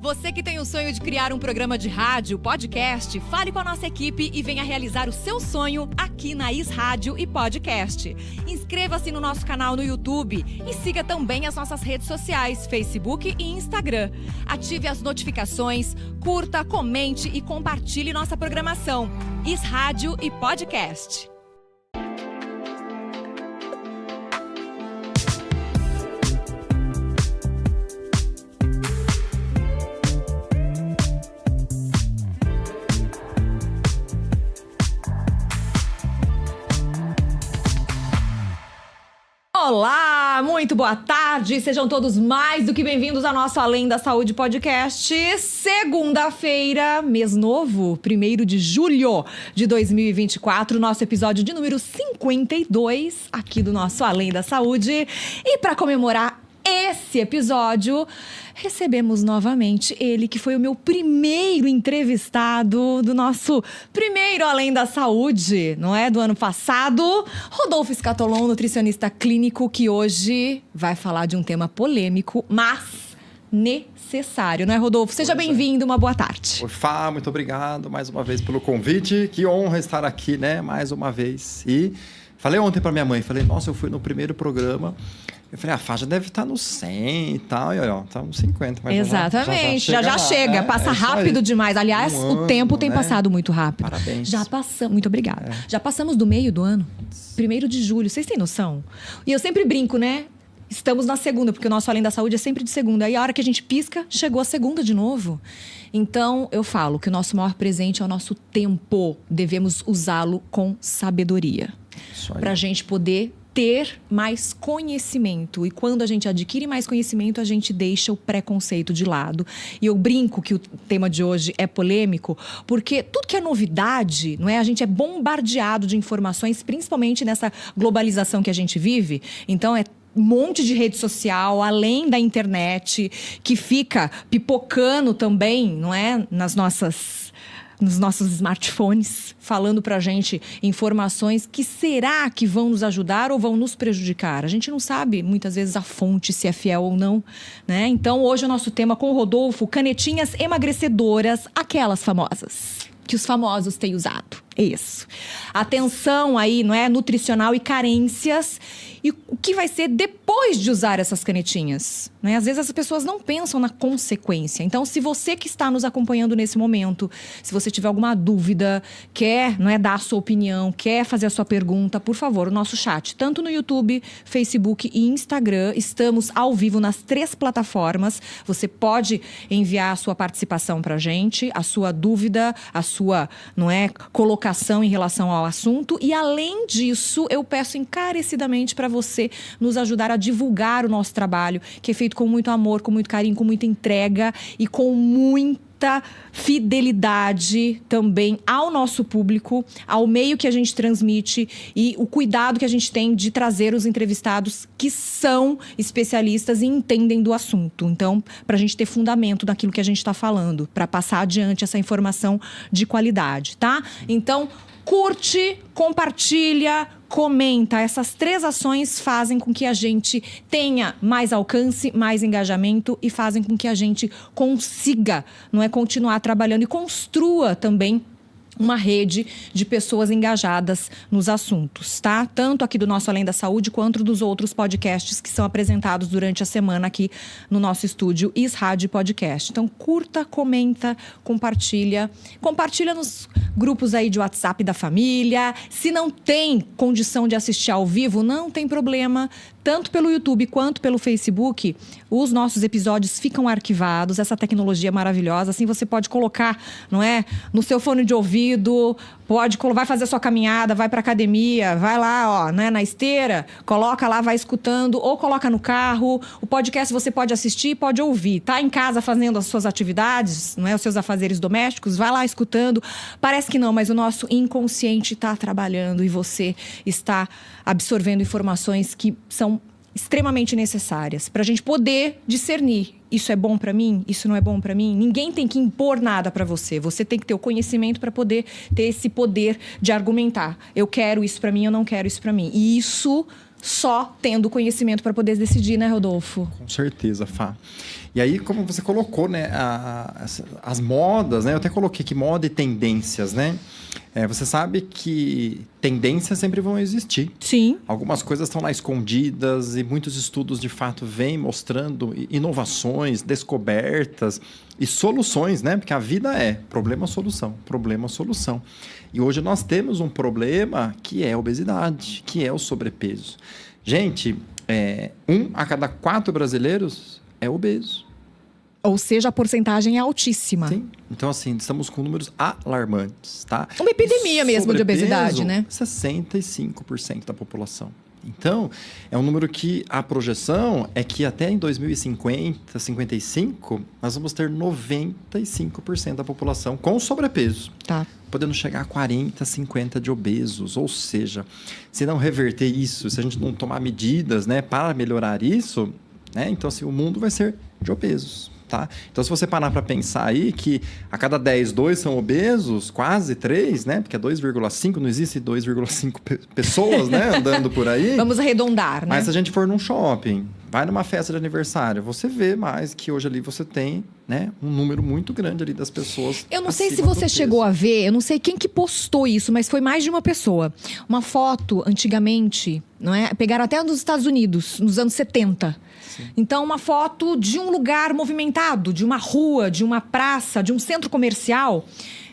Você que tem o sonho de criar um programa de rádio, podcast, fale com a nossa equipe e venha realizar o seu sonho aqui na Is Rádio e Podcast. Inscreva-se no nosso canal no YouTube e siga também as nossas redes sociais, Facebook e Instagram. Ative as notificações, curta, comente e compartilhe nossa programação. Is Rádio e Podcast. Olá, muito boa tarde, sejam todos mais do que bem-vindos ao nosso Além da Saúde Podcast. Segunda-feira, mês novo, 1º de julho de 2024, nosso episódio de número 52 aqui do nosso Além da Saúde. E para comemorar esse episódio, recebemos novamente ele, que foi o meu primeiro entrevistado do nosso primeiro Além da Saúde, não é? Do ano passado, Rodolfo Scatolon, nutricionista clínico, que hoje vai falar de um tema polêmico, mas necessário, não é, Rodolfo? Seja bem-vindo, uma boa tarde. Oi, Fá, muito obrigado mais uma vez pelo convite. Que honra estar aqui, né, mais uma vez. E falei ontem para minha mãe, nossa, eu fui no primeiro programa. Eu falei, a Fá já deve estar nos 100 e tal, e olha, tá nos 50. Mas exatamente, já chega, passa rápido demais. Aliás, o tempo tem passado muito rápido. Parabéns. Já passamos, muito obrigada. Já passamos do meio do ano, 1º de julho, vocês têm noção? E eu sempre brinco, né? Estamos na segunda, porque o nosso Além da Saúde é sempre de segunda. E a hora que a gente pisca, chegou a segunda de novo. Então, eu falo que o nosso maior presente é o nosso tempo. Devemos usá-lo com sabedoria. Pra gente poder ter mais conhecimento. E quando a gente adquire mais conhecimento, a gente deixa o preconceito de lado. E eu brinco que o tema de hoje é polêmico, porque tudo que é novidade, não é? A gente é bombardeado de informações, principalmente nessa globalização que a gente vive. Então, é um monte de rede social, além da internet, que fica pipocando também, não é? Nos nossos smartphones, falando pra gente informações que será que vão nos ajudar ou vão nos prejudicar? A gente não sabe, muitas vezes, a fonte, se é fiel ou não, né? Então, hoje o nosso tema com o Rodolfo, canetinhas emagrecedoras, aquelas famosas, que os famosos têm usado. Isso. Atenção aí, não é? Nutricional e carências. E o que vai ser depois de usar essas canetinhas? Né? Às vezes as pessoas não pensam na consequência. Então, se você que está nos acompanhando nesse momento, se você tiver alguma dúvida, quer, não é, dar a sua opinião, quer fazer a sua pergunta, por favor, o nosso chat, tanto no YouTube, Facebook e Instagram, estamos ao vivo nas 3 plataformas. Você pode enviar a sua participação pra gente, a sua dúvida, a sua, não é, colocação em relação ao assunto. E além disso, eu peço encarecidamente para você nos ajudar a divulgar o nosso trabalho, que é feito com muito amor, com muito carinho, com muita entrega e com muita fidelidade também ao nosso público, ao meio que a gente transmite e o cuidado que a gente tem de trazer os entrevistados que são especialistas e entendem do assunto. Então, para a gente ter fundamento daquilo que a gente está falando, para passar adiante essa informação de qualidade, tá? Então, curte, compartilha, comenta. Essas 3 ações fazem com que a gente tenha mais alcance, mais engajamento e fazem com que a gente consiga, não é, continuar trabalhando e construa também uma rede de pessoas engajadas nos assuntos, tá? Tanto aqui do nosso Além da Saúde, quanto dos outros podcasts que são apresentados durante a semana aqui no nosso estúdio Is Rádio Podcast. Então, curta, comenta, compartilha. Compartilha nos grupos aí de WhatsApp da família. Se não tem condição de assistir ao vivo, não tem problema. Tanto pelo YouTube quanto pelo Facebook, os nossos episódios ficam arquivados. Essa tecnologia é maravilhosa. Assim você pode colocar, não é, no seu fone de ouvido, vai fazer a sua caminhada, vai pra academia, vai lá, ó, né, na esteira, coloca lá, vai escutando, ou coloca no carro. O podcast você pode assistir, pode ouvir. Tá em casa fazendo as suas atividades, não é, os seus afazeres domésticos, vai lá escutando. Parece que não, mas o nosso inconsciente está trabalhando e você está absorvendo informações que são extremamente necessárias para a gente poder discernir. Isso é bom para mim? Isso não é bom para mim? Ninguém tem que impor nada para você. Você tem que ter o conhecimento para poder ter esse poder de argumentar. Eu quero isso para mim, eu não quero isso para mim. E isso só tendo conhecimento para poder decidir, né, Rodolfo? Com certeza, Fá. E aí, como você colocou, né, as modas, né? Eu até coloquei aqui moda e tendências, né? Você sabe que tendências sempre vão existir. Sim. Algumas coisas estão lá escondidas e muitos estudos, de fato, vêm mostrando inovações, descobertas e soluções, né? Porque a vida é problema-solução, problema-solução. E hoje nós temos um problema que é a obesidade, que é o sobrepeso. Gente, 1 a cada 4 brasileiros é obeso. Ou seja, a porcentagem é altíssima. Sim. Então, assim, estamos com números alarmantes, tá? Uma epidemia mesmo de obesidade, né? 65% da população. Então, é um número que a projeção é que até em 2050, 55, nós vamos ter 95% da população com sobrepeso. Tá. Podendo chegar a 40, 50 de obesos. Ou seja, se não reverter isso, se a gente não tomar medidas, né, para melhorar isso, né, então, assim, o mundo vai ser de obesos. Tá? Então, se você parar para pensar aí que a cada 10, 2 são obesos, quase 3, né? Porque é 2,5, não existe 2,5 pessoas, né? Andando por aí. Vamos arredondar, né? Mas se a gente for num shopping, vai numa festa de aniversário, você vê mais que hoje ali você tem, né, um número muito grande ali das pessoas. Eu não sei se você chegou a ver, eu não sei quem que postou isso, mas foi mais de uma pessoa. Uma foto, antigamente, não é? Pegaram até nos Estados Unidos, nos anos 70. Sim. Então, uma foto de um lugar movimentado, de uma rua, de uma praça, de um centro comercial,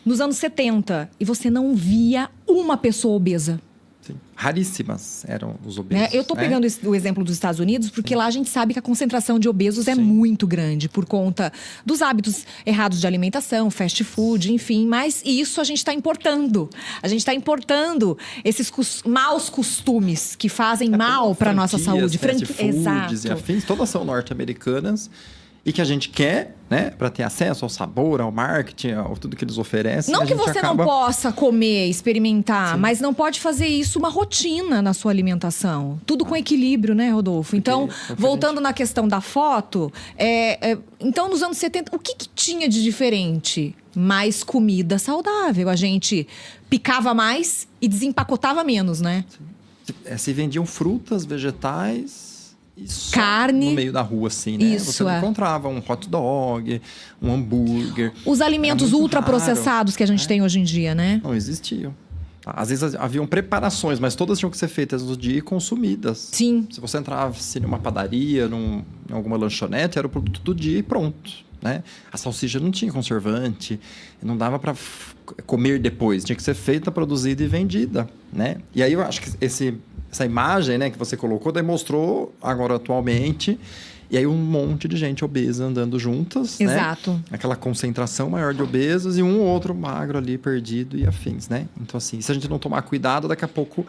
nos anos 70. E você não via uma pessoa obesa. Sim. Raríssimas eram os obesos. Eu estou pegando o exemplo dos Estados Unidos, porque lá a gente sabe que a concentração de obesos é muito grande, por conta dos hábitos errados de alimentação, fast food, enfim. Mas isso a gente está importando. A gente está importando esses maus costumes que fazem mal para a nossa saúde. Fast foods Exato. E afins, todas são norte-americanas. E que a gente quer, né, para ter acesso ao sabor, ao marketing, a tudo que eles oferecem. Não que você não possa comer, experimentar, Sim. Mas não pode fazer isso uma rotina na sua alimentação. Tudo com equilíbrio, né, Rodolfo? Então, voltando na questão da foto, então nos anos 70, o que tinha de diferente? Mais comida saudável. A gente picava mais e desempacotava menos, né? Se vendiam frutas, vegetais... Carne. No meio da rua, assim, né? Isso, você encontrava um hot dog, um hambúrguer. Os alimentos ultraprocessados que a gente tem hoje em dia, né? Não existiam. Às vezes haviam preparações, mas todas tinham que ser feitas no dia e consumidas. Sim. Se você entrasse numa padaria, em alguma lanchonete, era o produto do dia e pronto, né? A salsicha não tinha conservante, não dava para comer depois. Tinha que ser feita, produzida e vendida, né? E aí eu acho que essa imagem, né, que você colocou demonstrou agora atualmente, e aí um monte de gente obesa andando juntas, Exato. Né? Aquela concentração maior de obesos e um ou outro magro ali perdido e afins, né? Então assim, se a gente não tomar cuidado, daqui a pouco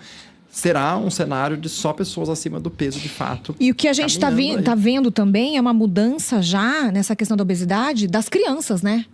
será um cenário de só pessoas acima do peso de fato. E o que a gente tá vendo também é uma mudança já nessa questão da obesidade das crianças, né?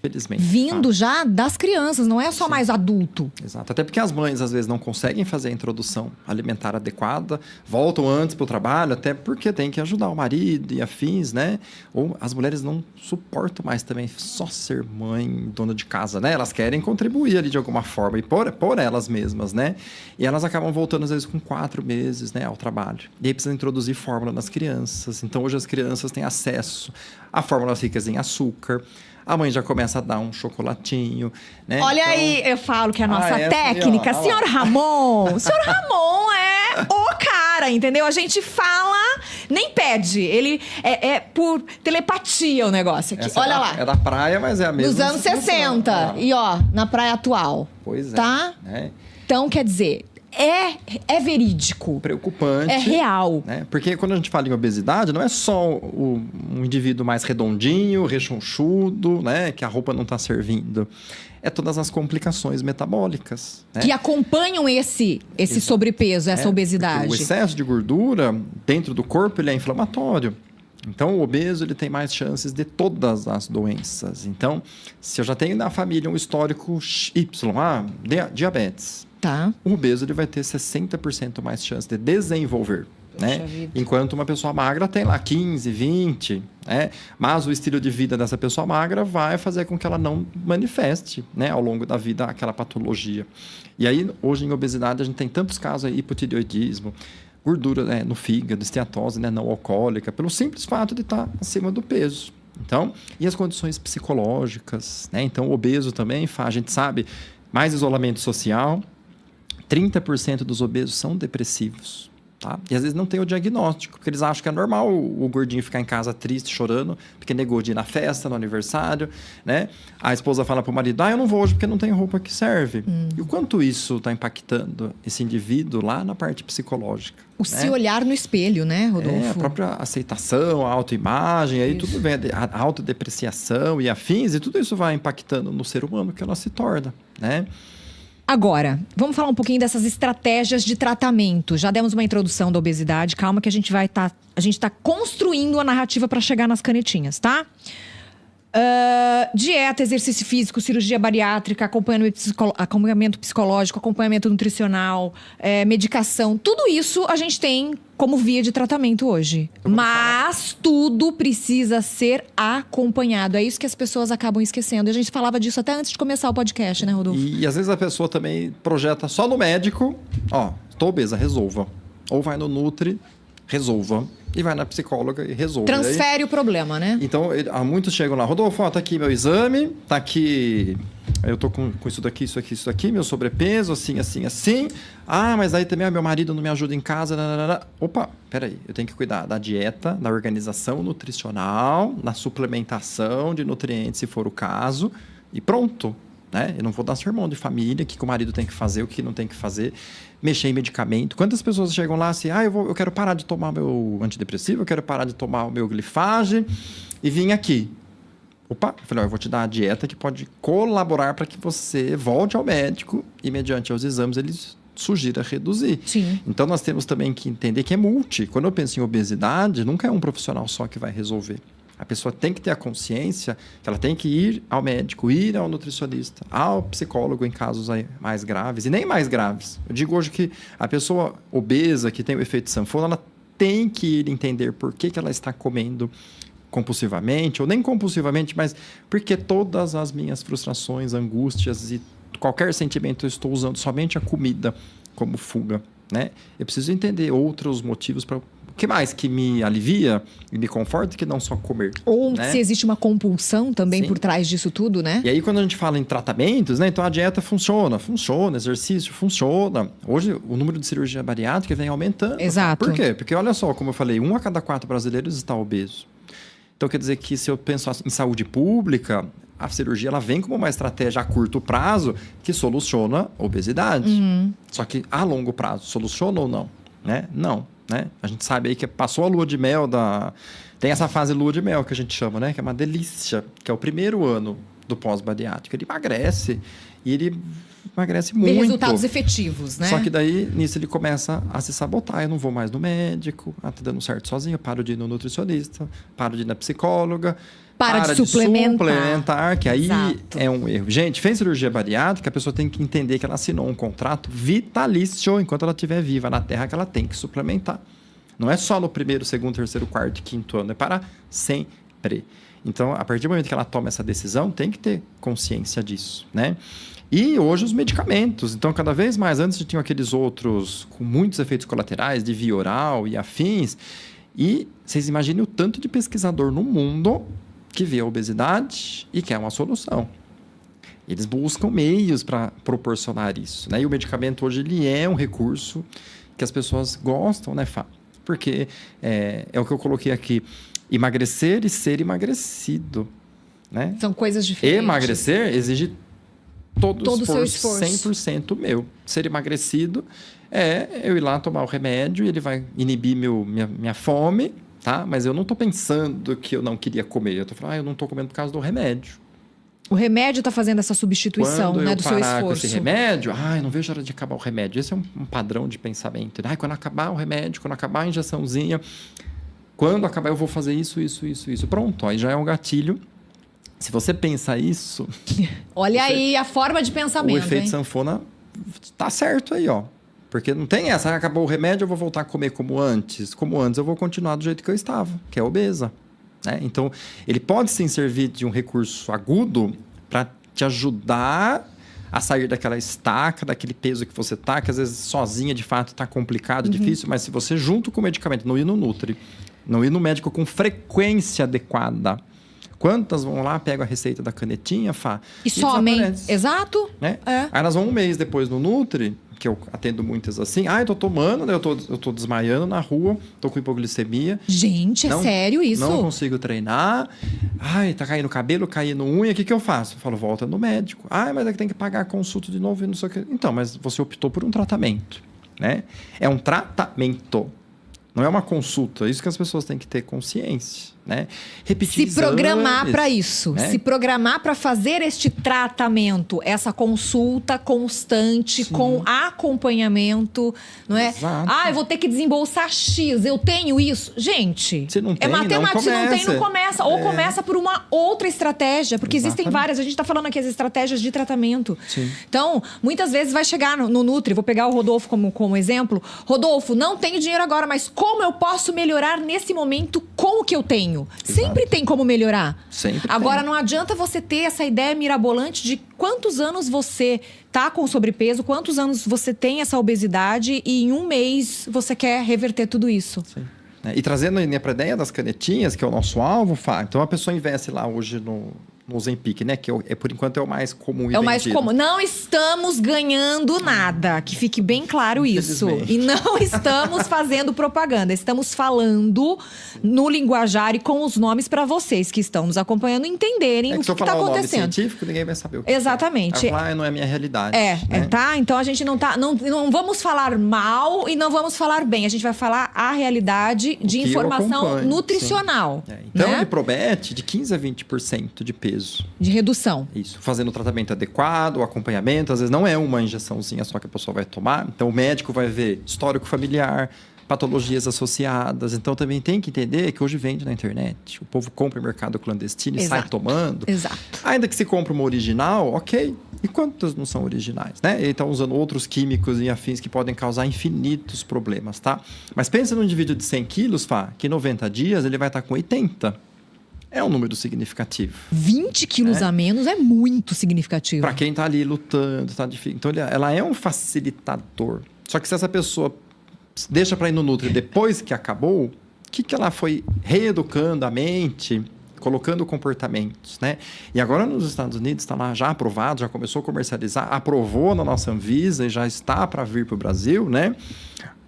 Felizmente. Vindo já das crianças, não é só mais adulto. Exato. Até porque as mães, às vezes, não conseguem fazer a introdução alimentar adequada, voltam antes para o trabalho, até porque tem que ajudar o marido e afins, né? Ou as mulheres não suportam mais também só ser mãe, dona de casa, né? Elas querem contribuir ali de alguma forma e por elas mesmas, né? E elas acabam voltando, às vezes, com 4 meses, né, ao trabalho. E aí precisa introduzir fórmula nas crianças. Então, hoje as crianças têm acesso a fórmulas ricas em açúcar. A mãe já começa a dar um chocolatinho, né? Olha então... aí, eu falo que a nossa técnica, aí, senhor Ramon, senhor Ramon é o cara, entendeu? A gente fala, nem pede, ele é por telepatia o negócio aqui. Olha lá. É da praia, mas é a mesma. Dos anos 60, e ó, na praia atual. Pois é. Tá? Né? Então, quer dizer... É verídico. Preocupante. É real. Né? Porque quando a gente fala em obesidade, não é só um indivíduo mais redondinho, rechonchudo, né? Que a roupa não está servindo. É todas as complicações metabólicas. Né? Que acompanham esse sobrepeso, essa obesidade. O excesso de gordura dentro do corpo ele é inflamatório. Então, o obeso ele tem mais chances de todas as doenças. Então, se eu já tenho na família um histórico Y, diabetes... Tá. O obeso ele vai ter 60% mais chance de desenvolver, né? Enquanto uma pessoa magra tem lá 15, 20, né? Mas o estilo de vida dessa pessoa magra vai fazer com que ela não manifeste, né, ao longo da vida aquela patologia. E aí, hoje em obesidade, a gente tem tantos casos aí, hipotireoidismo, gordura, né, no fígado, esteatose, né, não alcoólica, pelo simples fato de estar acima do peso. Então, e as condições psicológicas, né? Então, o obeso também faz, a gente sabe, mais isolamento social, 30% dos obesos são depressivos. Tá? E às vezes não tem o diagnóstico, porque eles acham que é normal o gordinho ficar em casa triste, chorando, porque negou de ir na festa, no aniversário, né? A esposa fala para o marido, eu não vou hoje porque não tem roupa que serve. E o quanto isso está impactando esse indivíduo lá na parte psicológica? O se olhar no espelho, né, Rodolfo? A própria aceitação, a autoimagem, aí tudo vem, a autodepreciação e afins, e tudo isso vai impactando no ser humano que ela se torna, né? Agora, vamos falar um pouquinho dessas estratégias de tratamento. Já demos uma introdução da obesidade. Calma que a gente tá construindo a narrativa para chegar nas canetinhas, tá? Dieta, exercício físico, cirurgia bariátrica, acompanhamento psicológico, acompanhamento nutricional, medicação. Tudo isso a gente tem como via de tratamento hoje. Mas tudo precisa ser acompanhado. É isso que as pessoas acabam esquecendo. E a gente falava disso até antes de começar o podcast, né, Rodolfo? E às vezes a pessoa também projeta só no médico. Estou obesa, resolva. Ou vai no Nutri, resolva. E vai na psicóloga e resolve. Transfere o problema, né? Então, muitos chegam lá, Rodolfo, tá aqui meu exame, tá aqui, eu tô com isso daqui, isso aqui, meu sobrepeso, assim. Mas aí também meu marido não me ajuda em casa. Opa, peraí, eu tenho que cuidar da dieta, da organização nutricional, na suplementação de nutrientes, se for o caso, e pronto. Né? Eu não vou dar sermão de família, o que o marido tem que fazer, o que não tem que fazer, mexer em medicamento. Quantas pessoas chegam lá assim, eu quero parar de tomar meu antidepressivo, eu quero parar de tomar o meu glifage e vim aqui. Opa, eu falei, eu vou te dar a dieta que pode colaborar para que você volte ao médico e, mediante os exames, eles sugira reduzir. Sim. Então, nós temos também que entender que é multi. Quando eu penso em obesidade, nunca é um profissional só que vai resolver. A pessoa tem que ter a consciência que ela tem que ir ao médico, ir ao nutricionista, ao psicólogo em casos mais graves e nem mais graves. Eu digo hoje que a pessoa obesa que tem o efeito sanfona, ela tem que ir entender por que ela está comendo compulsivamente, ou nem compulsivamente, mas porque todas as minhas frustrações, angústias e qualquer sentimento eu estou usando somente a comida como fuga, né? Eu preciso entender outros motivos para... O que mais que me alivia e me conforta que não só comer? Ou né? Se existe uma compulsão também Sim. por trás disso tudo, né? E aí, quando a gente fala em tratamentos, né? Então, a dieta funciona, exercício funciona. Hoje, o número de cirurgia bariátrica vem aumentando. Exato. Por quê? Porque, olha só, como eu falei, 1 a cada 4 brasileiros está obeso. Então, quer dizer que se eu penso em saúde pública, a cirurgia ela vem como uma estratégia a curto prazo que soluciona a obesidade. Só que a longo prazo, soluciona ou não? Né? Não. Né? A gente sabe aí que passou a lua de mel Tem essa fase lua de mel que a gente chama, né? Que é uma delícia, que é o primeiro ano do pós-bariátrico. Ele emagrece e ele emagrece muito. Tem resultados efetivos, né? Só que daí, nisso, ele começa a se sabotar. Eu não vou mais no médico, tá dando certo sozinho, eu paro de ir no nutricionista, paro de ir na psicóloga, para de suplementar, que aí Exato. É um erro. Gente, fez cirurgia bariátrica, a pessoa tem que entender que ela assinou um contrato vitalício enquanto ela estiver viva na Terra, que ela tem que suplementar. Não é só no 1º, 2º, 3º, 4º, 5º ano, é para sempre. Então, a partir do momento que ela toma essa decisão, tem que ter consciência disso, né? E hoje os medicamentos. Então, cada vez mais, antes tinham aqueles outros com muitos efeitos colaterais, de via oral e afins. E vocês imaginem o tanto de pesquisador no mundo que vê a obesidade e quer uma solução. Eles buscam meios para proporcionar isso, né? E o medicamento hoje ele é um recurso que as pessoas gostam, né, Fá? Porque é o que eu coloquei aqui. Emagrecer e ser emagrecido, né? São coisas diferentes. Emagrecer exige todo o seu esforço 100% meu. Ser emagrecido é eu ir lá tomar o remédio e ele vai inibir minha fome, tá? Mas eu não estou pensando que eu não queria comer. Eu estou falando, eu não estou comendo por causa do remédio. O remédio está fazendo essa substituição, quando né, do seu esforço. Com esse remédio, não vejo a hora de acabar o remédio. Esse é um padrão de pensamento. Quando acabar o remédio, quando acabar a injeçãozinha, quando acabar eu vou fazer isso. Pronto, aí já é um gatilho. Se você pensa isso... Olha aí a forma de pensamento, o efeito sanfona tá certo aí, ó. Porque não tem essa, acabou o remédio, eu vou voltar a comer como antes. Como antes, eu vou continuar do jeito que eu estava, que é obesa. Né? Então, ele pode sim servir de um recurso agudo para te ajudar a sair daquela estaca, daquele peso que você tá, que às vezes sozinha, de fato, tá complicado, difícil, mas se você, junto com o medicamento, não ir no Nutri, não ir no médico com frequência adequada, quantas vão lá, pegam a receita da canetinha, e somem. desaparece, Exato. né? Aí elas vão um mês depois no Nutri, que eu atendo muitas assim. Eu tô tomando, eu tô desmaiando na rua, tô com hipoglicemia. Gente, é sério isso? Não consigo treinar. Tá caindo cabelo, caindo unha, o que eu faço? Eu falo, volta no médico. Mas é que tem que pagar a consulta de novo e não sei o que. Então, mas você optou por um tratamento, né? É um tratamento. Não é uma consulta. Isso que as pessoas têm que ter consciência, né? Repetir se programar exames, para isso. né? Se programar para fazer este tratamento. Essa consulta constante, Sim. com acompanhamento. Não é? Exato. Eu vou ter que desembolsar X. Eu tenho isso. Gente, Se não tem, é matemática. Se não tem, não começa. Ou É. começa por uma outra estratégia. Porque existem Exatamente. várias. A gente está falando aqui as estratégias de tratamento. Sim. Então, muitas vezes vai chegar no Nutri. Vou pegar o Rodolfo como exemplo. Rodolfo, não tenho dinheiro agora, mas como eu posso melhorar nesse momento com o que eu tenho? Sempre tem como melhorar. Sempre Agora, tem. não adianta você ter essa ideia mirabolante de quantos anos você tá com sobrepeso, quantos anos você tem essa obesidade e em um mês você quer reverter tudo isso. Sim. E trazendo para a ideia das canetinhas, que é o nosso alvo, então a pessoa investe lá hoje no Ozempic, né? Que por enquanto é o mais comum e É o mais vendido. comum. Não estamos ganhando nada, que fique bem claro isso. E não estamos fazendo propaganda. Estamos falando no linguajar e com os nomes para vocês que estão nos acompanhando entenderem o que está acontecendo. Se eu falar o nome científico, ninguém vai saber o que Exatamente. não é a minha realidade. Tá? Então a gente não vamos falar mal e não vamos falar bem. A gente vai falar a realidade de informação nutricional. Então, né? ele promete de 15% a 20% de peso. De redução. Isso. Fazendo o tratamento adequado, o acompanhamento. Às vezes não é uma injeçãozinha só que a pessoa vai tomar. Então, o médico vai ver histórico familiar, patologias associadas. Então, também tem que entender que hoje vende na internet. O povo compra em mercado clandestino e sai tomando. Exato. Ainda que se compre uma original, ok. E quantas não são originais, né? Ele está usando outros químicos e afins que podem causar infinitos problemas, tá? Mas pensa num indivíduo de 100 quilos, que em 90 dias ele vai estar com 80. É um número significativo. 20 quilos a menos é muito significativo. Para quem está ali lutando, tá difícil. Então, ela é um facilitador. Só que se essa pessoa deixa para ir no Nutri depois que acabou, o que ela foi reeducando a mente, colocando comportamentos, né? E agora nos Estados Unidos está lá já aprovado, já começou a comercializar, aprovou na nossa Anvisa e já está para vir para o Brasil, né?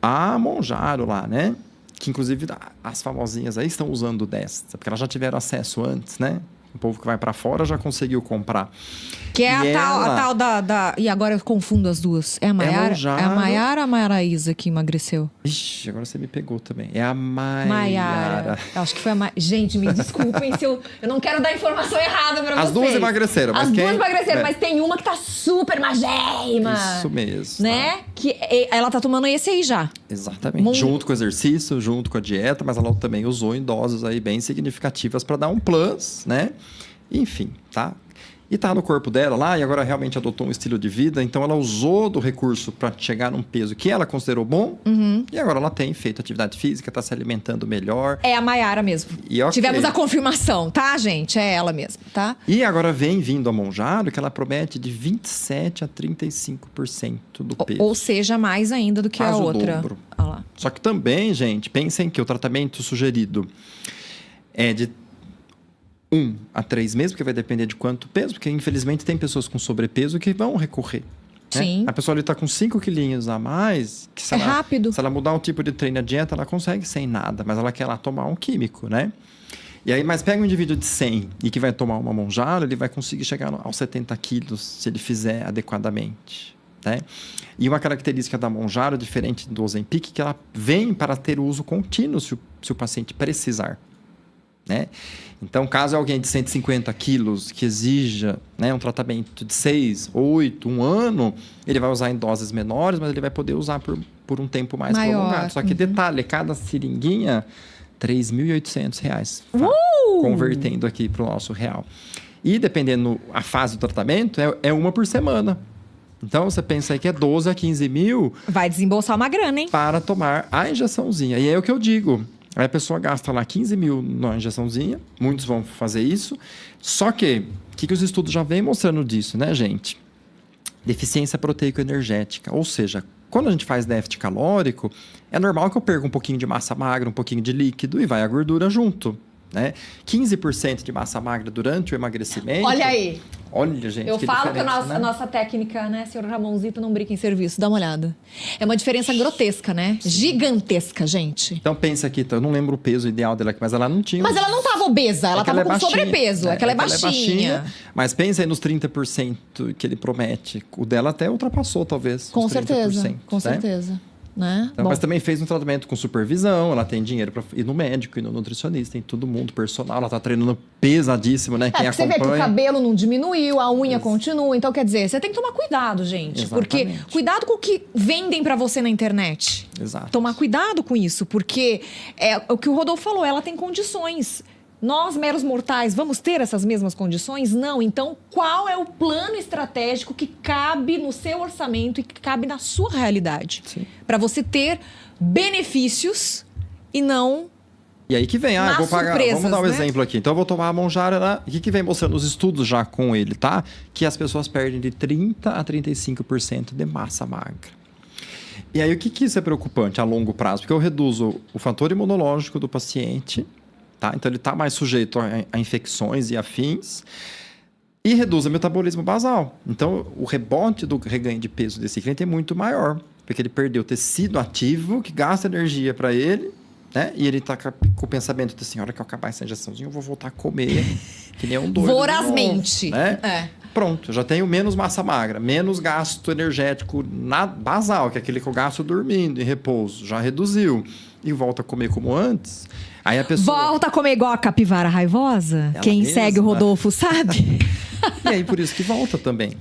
A Mounjaro lá, né? Que, inclusive, as famosinhas aí estão usando dessa, porque elas já tiveram acesso antes, né? O povo que vai para fora já conseguiu comprar. Que é a tal da... E agora eu confundo as duas. É a Maiara? É a Maiara ou a Maraísa que emagreceu? Ixi, agora você me pegou também. É a Maiara. Acho que foi a Maiara. Gente, me desculpem se eu não quero dar informação errada pra vocês. As duas emagreceram. As duas emagreceram, mas tem uma que tá super magérrima. Isso mesmo. Né? Que ela tá tomando esse aí já. Exatamente. Junto com o exercício, junto com a dieta, mas ela também usou em doses aí bem significativas para dar um plus, né? Enfim, tá? E tá no corpo dela lá, e agora realmente adotou um estilo de vida, então ela usou do recurso para chegar num peso que ela considerou bom, e agora ela tem feito atividade física, tá se alimentando melhor. É a Maiara mesmo. E okay. Tivemos a confirmação, tá, gente? É ela mesmo, tá? E agora vem vindo a Mounjaro, que ela promete de 27% a 35% do peso. Ou seja, mais ainda do que a outra. Dobro. Ah lá. Só que também, gente, pensem que o tratamento sugerido é de 1 a 3 meses, porque vai depender de quanto peso, porque infelizmente tem pessoas com sobrepeso que vão recorrer. Né? Sim. A pessoa ali está com 5 quilinhos a mais, que rápido. Se ela mudar um tipo de treino, a dieta, ela consegue sem nada, mas ela quer lá tomar um químico, né? E aí, mas pega um indivíduo de 100 e que vai tomar uma Mounjaro, ele vai conseguir chegar aos 70 quilos se ele fizer adequadamente, né? E uma característica da Mounjaro, diferente do Ozempic, que ela vem para ter uso contínuo se o paciente precisar. Né? Então, caso alguém de 150 quilos que exija, né, um tratamento de 6, 8, 1 ano, ele vai usar em doses menores, mas ele vai poder usar por um tempo mais prolongado. Só que detalhe, cada seringuinha, R$3.800, convertendo aqui para o nosso real. E dependendo a fase do tratamento, é uma por semana. Então, você pensa aí que é 12 a 15 mil... Vai desembolsar uma grana, hein? Para tomar a injeçãozinha. E é o que eu digo. Aí a pessoa gasta lá 15 mil na injeçãozinha, muitos vão fazer isso. Só que, o que os estudos já vêm mostrando disso, né, gente? deficiência proteico-energética. Ou seja, quando a gente faz déficit calórico, é normal que eu perca um pouquinho de massa magra, um pouquinho de líquido e vai a gordura junto. Né? 15% de massa magra durante o emagrecimento. Olha aí. Olha, gente, eu falo que a né? nossa técnica, né, senhor Ramonzito, não brinca em serviço. Dá uma olhada. É uma diferença grotesca, né? Gigantesca, gente. Então pensa aqui, eu não lembro o peso ideal dela, mas ela não tinha. Mas ela não estava obesa, ela estava com sobrepeso. É que ela é baixinha. Mas pensa aí nos 30% que ele promete. O dela até ultrapassou, talvez. Com os 30%, certeza, com né? certeza. Né? Então, mas também fez um tratamento com supervisão, ela tem dinheiro para ir no médico, ir no nutricionista, tem todo mundo, personal, ela tá treinando pesadíssimo, né? Quem acompanha. Você vê que o cabelo não diminuiu, a unha continua, então quer dizer, você tem que tomar cuidado, gente. Exatamente. Porque cuidado com o que vendem para você na internet. Exato. Tomar cuidado com isso, porque é o que o Rodolfo falou, ela tem condições. Nós, meros mortais, vamos ter essas mesmas condições? Não. Então, qual é o plano estratégico que cabe no seu orçamento e que cabe na sua realidade? Para você ter benefícios e não... E aí que vem, eu vou pagar. Vamos dar um exemplo aqui. Então, eu vou tomar a Mounjaro, né? E o que vem mostrando os estudos já com ele, tá? Que as pessoas perdem de 30% a 35% de massa magra. E aí, o que isso é preocupante a longo prazo? Porque eu reduzo o fator imunológico do paciente... Tá? Então, ele está mais sujeito a infecções e afins e reduz o metabolismo basal. Então, o rebote do reganho de peso desse cliente é muito maior, porque ele perdeu tecido ativo que gasta energia para ele, né? E ele está com o pensamento de assim, hora que eu acabar essa injeçãozinha, eu vou voltar a comer que nem um doido. Vorazmente. Novo, né? Pronto, já tenho menos massa magra, menos gasto energético basal, que é aquele que eu gasto dormindo, em repouso, já reduziu. E volta a comer como antes. Aí a pessoa... Volta a comer igual a capivara raivosa? Ela Quem mesma. Segue o Rodolfo sabe. E aí, por isso que volta também.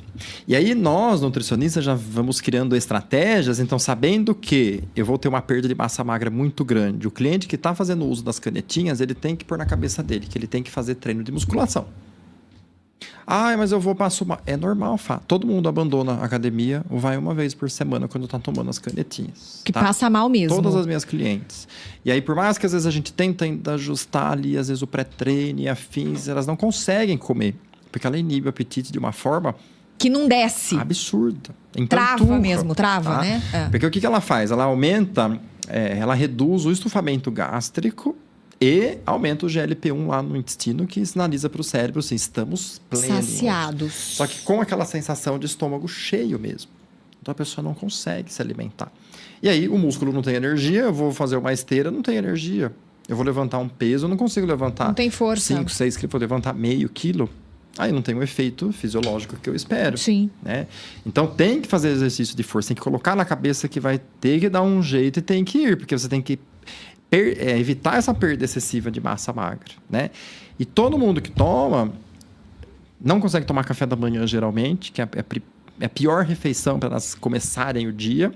E aí, nós, nutricionistas, já vamos criando estratégias. Então, sabendo que eu vou ter uma perda de massa magra muito grande, o cliente que está fazendo uso das canetinhas, ele tem que pôr na cabeça dele que ele tem que fazer treino de musculação. Ah, mas eu vou passar uma... É normal, todo mundo abandona a academia ou vai uma vez por semana quando tá tomando as canetinhas. Que passa mal mesmo. Todas as minhas clientes. E aí, por mais que às vezes a gente tenta ainda ajustar ali, às vezes o pré-treino e afins, elas não conseguem comer. Porque ela inibe o apetite de uma forma... Que não desce. Absurda. Trava mesmo, trava, né? Porque o que ela faz? Ela aumenta, ela reduz o estufamento gástrico e aumenta o GLP-1 lá no intestino, que sinaliza para o cérebro assim, estamos plenos. Saciados. Só que com aquela sensação de estômago cheio mesmo. Então a pessoa não consegue se alimentar. E aí o músculo não tem energia, eu vou fazer uma esteira, não tem energia. Eu vou levantar um peso, eu não consigo levantar. Não tem força. 5, 6 quilos, vou levantar meio quilo. Aí não tem o efeito fisiológico que eu espero. Sim. Né? Então tem que fazer exercício de força, tem que colocar na cabeça que vai ter que dar um jeito e tem que ir, porque você tem que evitar essa perda excessiva de massa magra, né? E todo mundo que toma não consegue tomar café da manhã geralmente, que é a pior refeição para elas começarem o dia.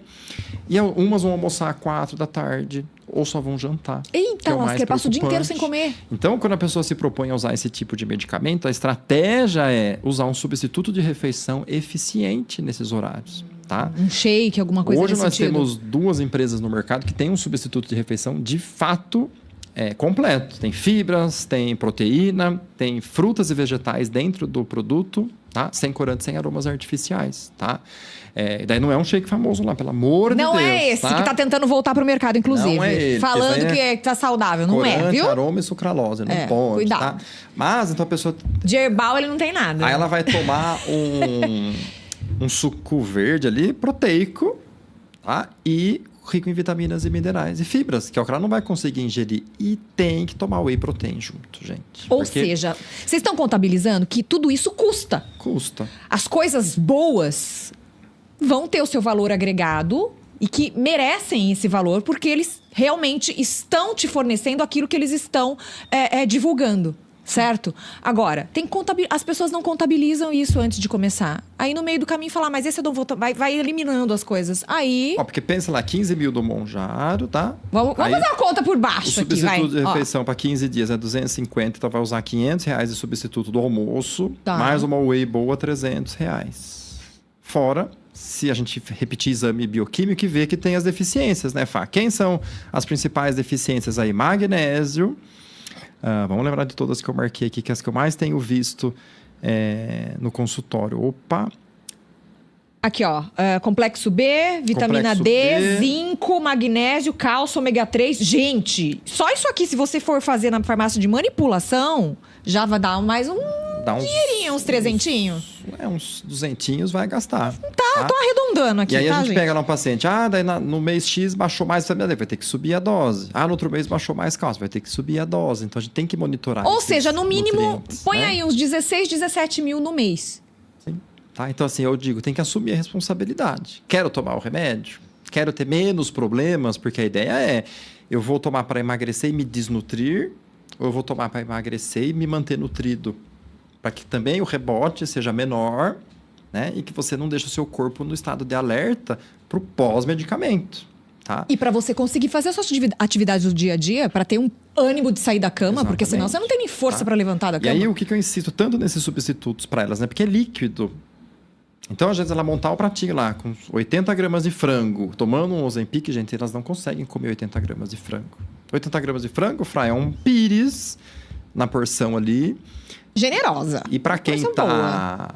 E umas vão almoçar às 4 da tarde ou só vão jantar. Eita, lasca, passa o dia inteiro sem comer. Então, quando a pessoa se propõe a usar esse tipo de medicamento, a estratégia é usar um substituto de refeição eficiente nesses horários. Tá? Um shake, alguma coisa Hoje nesse nós sentido. temos 2 empresas no mercado que têm um substituto de refeição de fato completo. Tem fibras, tem proteína, tem frutas e vegetais dentro do produto, tá? Sem corante, sem aromas artificiais. Tá? Daí não é um shake famoso lá, pelo amor de Deus. Não é esse que está tentando voltar pro mercado, inclusive. Não é ele, falando que tá saudável, não corante, viu? aroma e sucralose, não pode. Cuidado. Tá? Mas então a pessoa... De herbal ele não tem nada. Aí ela vai tomar um suco verde ali, proteico, tá? E rico em vitaminas e minerais e fibras, que é o que ela não vai conseguir ingerir. E tem que tomar whey protein junto, gente. Ou seja, vocês estão contabilizando que tudo isso custa. Custa. As coisas boas vão ter o seu valor agregado e que merecem esse valor porque eles realmente estão te fornecendo aquilo que eles estão divulgando. Certo? Agora, as pessoas não contabilizam isso antes de começar. Aí no meio do caminho falar, mas esse eu não vou... Vai eliminando as coisas. Aí... Porque pensa lá, 15 mil do Monjaro, tá? Vamos fazer a conta por baixo aqui, vai. O substituto de refeição para 15 dias é 250, então vai usar R$500 de substituto do almoço, mais uma whey boa, R$300. Fora, se a gente repetir exame bioquímico e ver que tem as deficiências, né, Fá? Quem são as principais deficiências aí? Magnésio... vamos lembrar de todas que eu marquei aqui, que as que eu mais tenho visto no consultório. Aqui, ó. Complexo B, vitamina Complexo D, B. zinco, magnésio, cálcio, ômega 3. Gente, só isso aqui, se você for fazer na farmácia de manipulação, já vai dar mais um Dá uns dinheirinho, uns trezentinhos. uns duzentinhos vai gastar. Tá, tô arredondando aqui, E aí tá, a gente gente? pega lá um paciente, daí no mês X baixou mais vitamina D, vai ter que subir a dose. No outro mês baixou mais cálcio, vai ter que subir a dose. Então a gente tem que monitorar. Ou esses seja, no mínimo, nutrientes, põe né? aí uns 16, 17 mil no mês. Sim. Tá? Então, assim, eu digo, tem que assumir a responsabilidade. Quero tomar o remédio? Quero ter menos problemas? Porque a ideia é, eu vou tomar para emagrecer e me desnutrir, ou eu vou tomar para emagrecer e me manter nutrido? Para que também o rebote seja menor, né? E que você não deixe o seu corpo no estado de alerta para o pós-medicamento, tá? E pra você conseguir fazer as suas atividades do dia a dia, pra ter um ânimo de sair da cama, porque senão você não tem nem força Tá. pra levantar da E cama. aí, o que eu insisto tanto nesses substitutos para elas, né? Porque é líquido. Então, às vezes, ela montar o pratinho lá com 80 gramas de frango, tomando um Ozempic, gente, elas não conseguem comer 80 gramas de frango. 80 gramas de frango, Fra, é um pires na porção ali. Generosa. E para quem Porção tá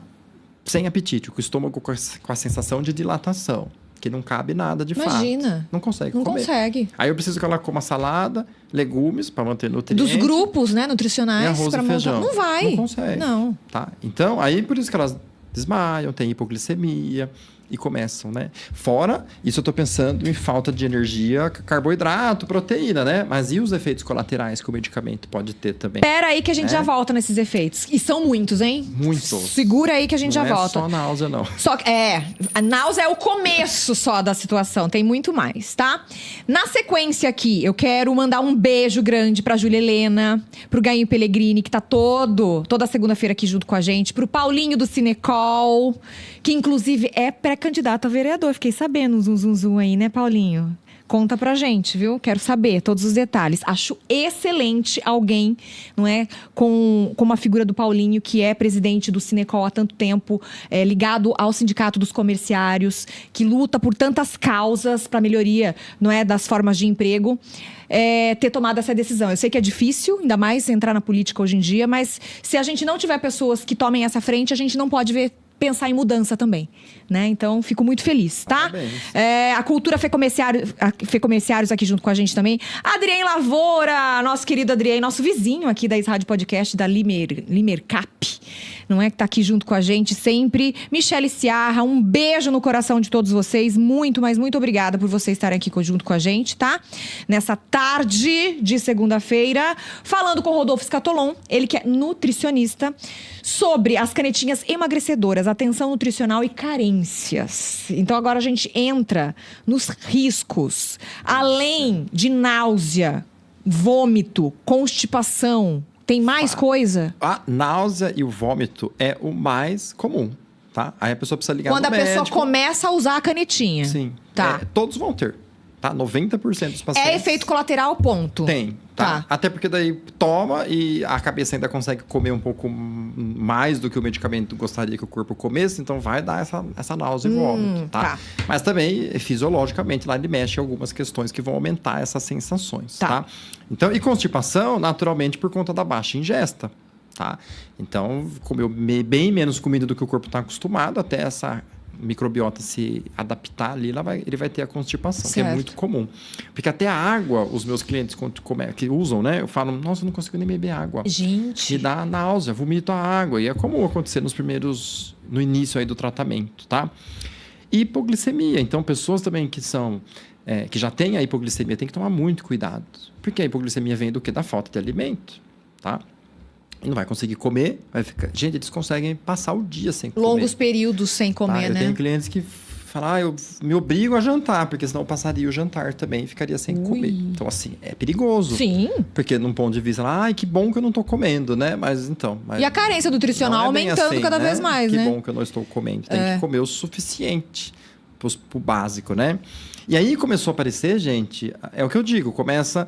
sem apetite, com o estômago com a sensação de dilatação, que não cabe nada de Imagina. fato. Não consegue Não comer. consegue. Aí eu preciso que ela coma salada, legumes para manter nutrientes. Dos grupos, né, E nutricionais. arroz pra e montar. feijão. Não vai. Não consegue. Não. Tá? Então, aí por isso que elas desmaiam, têm hipoglicemia e começam, né? Fora, isso eu tô pensando em falta de energia, carboidrato, proteína, né? Mas e os efeitos colaterais que o medicamento pode ter também? Pera aí que a gente É. já volta nesses efeitos. E são muitos, hein? Muitos. Segura aí que a gente Não já é volta. só náusea, não. Só que, a náusea é o começo só da situação, tem muito mais, tá? Na sequência aqui, eu quero mandar um beijo grande pra Júlia Helena, pro Gainho Pellegrini, que tá toda segunda-feira aqui junto com a gente, pro Paulinho do Cinecol, que inclusive é pré-candidato a vereador. Fiquei sabendo, zum aí, né, Paulinho? Conta pra gente, viu? Quero saber todos os detalhes. Acho excelente alguém, não é? Com a figura do Paulinho, que é presidente do Cinecol há tanto tempo, ligado ao Sindicato dos Comerciários, que luta por tantas causas para melhoria, não é, das formas de emprego. Ter tomado essa decisão. Eu sei que é difícil, ainda mais entrar na política hoje em dia, mas se a gente não tiver pessoas que tomem essa frente, a gente não pode pensar em mudança também, né? Então, fico muito feliz, tá? Parabéns. A Cultura Fê Comerciários aqui junto com a gente também. Adrien Lavoura, nosso querido Adrien, nosso vizinho aqui da Rádio Podcast, da Limercap, não é? Que tá aqui junto com a gente sempre. Michele Ciarra, um beijo no coração de todos vocês. Muito, mas muito obrigada por vocês estarem aqui junto com a gente, tá? Nessa tarde de segunda-feira, falando com o Rodolfo Scatolon, ele que é nutricionista, sobre as canetinhas emagrecedoras, atenção nutricional e carências. Então agora a gente entra nos riscos. Além de náusea, vômito, constipação, tem mais coisa? A náusea e o vômito é o mais comum, tá? Aí a pessoa precisa ligar Quando no a pessoa médico. começa a usar a canetinha. Sim. Tá. Todos vão ter, tá? 90% dos pacientes. É efeito colateral, ponto. Tem, tá? Até porque daí toma e a cabeça ainda consegue comer um pouco mais do que o medicamento gostaria que o corpo comesse, então vai dar essa náusea e vômito, tá? Mas também, fisiologicamente, lá ele mexe em algumas questões que vão aumentar essas sensações, tá? Então, e constipação, naturalmente, por conta da baixa ingesta, tá? Então, comeu bem menos comida do que o corpo está acostumado, até essa microbiota se adaptar ali, ele vai ter a constipação, que é muito comum. Porque até a água, os meus clientes que usam, né? Eu falo, nossa, eu não consigo nem beber água. Gente. Me dá náusea, vomito a água. E é comum acontecer no início aí do tratamento, tá? Hipoglicemia. Então, pessoas também que já têm a hipoglicemia, tem que tomar muito cuidado. Porque a hipoglicemia vem do quê? Da falta de alimento, tá? Não vai conseguir comer, vai ficar... Gente, eles conseguem passar o dia sem comer. Longos períodos sem comer, Eu né? tenho clientes que falam, eu me obrigo a jantar, porque senão eu passaria o jantar também e ficaria sem comer. Então, assim, é perigoso. Sim. Porque, num ponto de vista, que bom que eu não tô comendo, né? Mas e a carência nutricional aumentando cada vez mais, que né? Que bom que eu não estou comendo. Tem que comer o suficiente pro básico, né? E aí começou a aparecer, gente, é o que eu digo, começa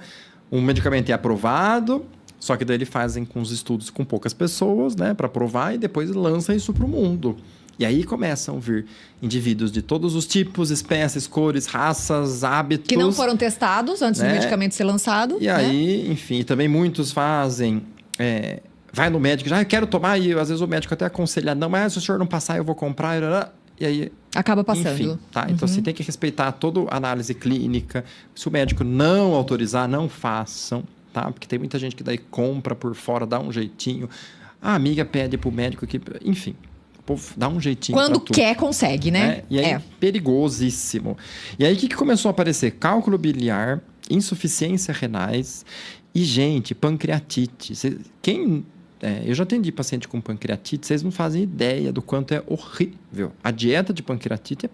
um medicamento é aprovado, só que daí eles fazem com os estudos com poucas pessoas, né, para provar e depois lança isso para o mundo. E aí começam a vir indivíduos de todos os tipos, espécies, cores, raças, hábitos. Que não foram testados antes do medicamento ser lançado. E aí, enfim, também muitos fazem... vai no médico, eu quero tomar, e às vezes o médico até aconselha, não, mas se o senhor não passar, eu vou comprar. E aí Acaba passando. Enfim, tá? Então, você tem que respeitar toda a análise clínica. Se o médico não autorizar, não façam, tá? Porque tem muita gente que daí compra por fora, dá um jeitinho. A amiga pede pro médico que... Enfim, o povo dá um jeitinho Quando pra tudo, quer, consegue, né? E aí, perigosíssimo. E aí, o que começou a aparecer? Cálculo biliar, insuficiência renais e, gente, pancreatite. Eu já atendi paciente com pancreatite, vocês não fazem ideia do quanto é horrível. A dieta de pancreatite é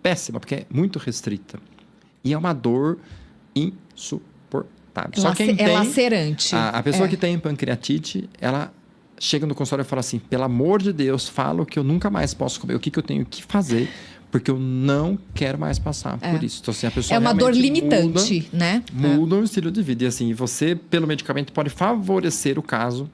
péssima, porque é muito restrita. E é uma dor insuportável. Só quem tem, lacerante. A pessoa que tem pancreatite, ela chega no consultório e fala assim, pelo amor de Deus, fala que eu nunca mais posso comer. O que eu tenho que fazer? Porque eu não quero mais passar por isso. Então, assim, a pessoa é uma dor limitante, né? Muda o estilo de vida. E assim, você, pelo medicamento, pode favorecer o caso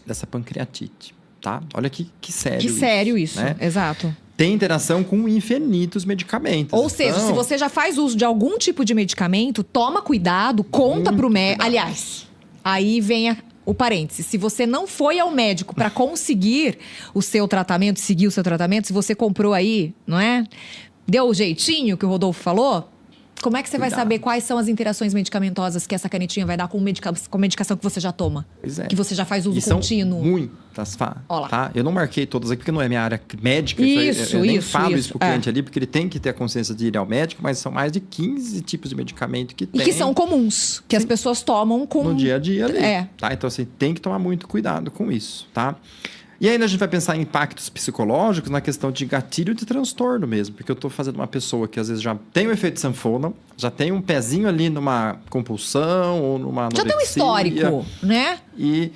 dessa pancreatite, tá? Olha que sério isso. Que sério isso, né? Exato. Tem interação com infinitos medicamentos. Ou seja, se você já faz uso de algum tipo de medicamento, toma cuidado, conta pro médico. Aliás, aí vem o parênteses. Se você não foi ao médico para conseguir o seu tratamento, seguir o seu tratamento, se você comprou aí, não é? Deu o jeitinho que o Rodolfo falou? Como é que você vai saber quais são as interações medicamentosas que essa canetinha vai dar com medicação que você já toma? Pois é. Que você já faz uso São contínuo? muitas, tá? Eu não marquei todas aqui porque não é minha área médica. Eu nem falo isso pro cliente ali, porque ele tem que ter a consciência de ir ao médico, mas são mais de 15 tipos de medicamento que tem. E que são comuns, que as pessoas tomam no dia a dia ali. É. Tá? Então, assim, tem que tomar muito cuidado com isso, tá? E ainda a gente vai pensar em impactos psicológicos na questão de gatilho de transtorno mesmo. Porque eu estou fazendo uma pessoa que às vezes já tem o efeito sanfona, já tem um pezinho ali numa compulsão ou numa anorexia. Já tem um histórico, né? E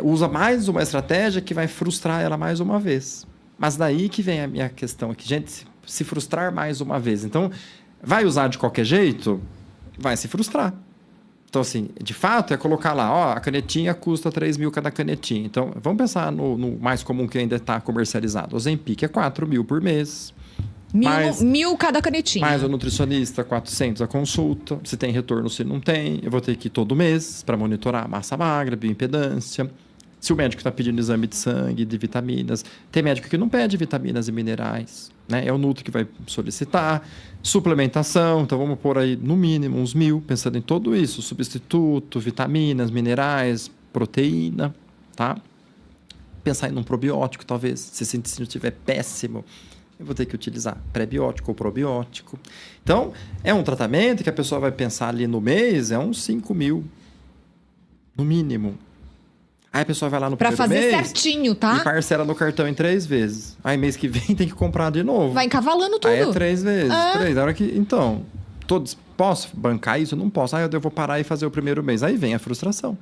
usa mais uma estratégia que vai frustrar ela mais uma vez. Mas daí que vem a minha questão aqui. Gente, se frustrar mais uma vez. Então, vai usar de qualquer jeito? Vai se frustrar. Então, assim, de fato, é colocar lá, ó, a canetinha custa 3 mil cada canetinha. Então, vamos pensar no mais comum que ainda está comercializado. O Ozempic é 4 mil por mês. Mil cada canetinha. Mais o nutricionista, 400 a consulta. Se tem retorno, se não tem. Eu vou ter que ir todo mês para monitorar a massa magra, bioimpedância. Se o médico está pedindo exame de sangue, de vitaminas. Tem médico que não pede vitaminas e minerais, né? É o Nutri que vai solicitar. Suplementação, então vamos pôr aí no mínimo uns 1.000, pensando em tudo isso. Substituto, vitaminas, minerais, proteína, tá? Pensar em um probiótico, talvez. Se esse intestino estiver péssimo, eu vou ter que utilizar pré-biótico ou probiótico. Então, é um tratamento que a pessoa vai pensar ali no mês, é uns 5 mil, no mínimo. Aí a pessoa vai lá no primeiro mês... Pra fazer certinho, tá? E parcela no cartão em 3 vezes. Aí mês que vem tem que comprar de novo. Vai encavalando tudo. Aí é 3 vezes. 3. A hora que... Então, posso bancar isso? Eu não posso. Aí eu vou parar e fazer o primeiro mês. Aí vem a frustração.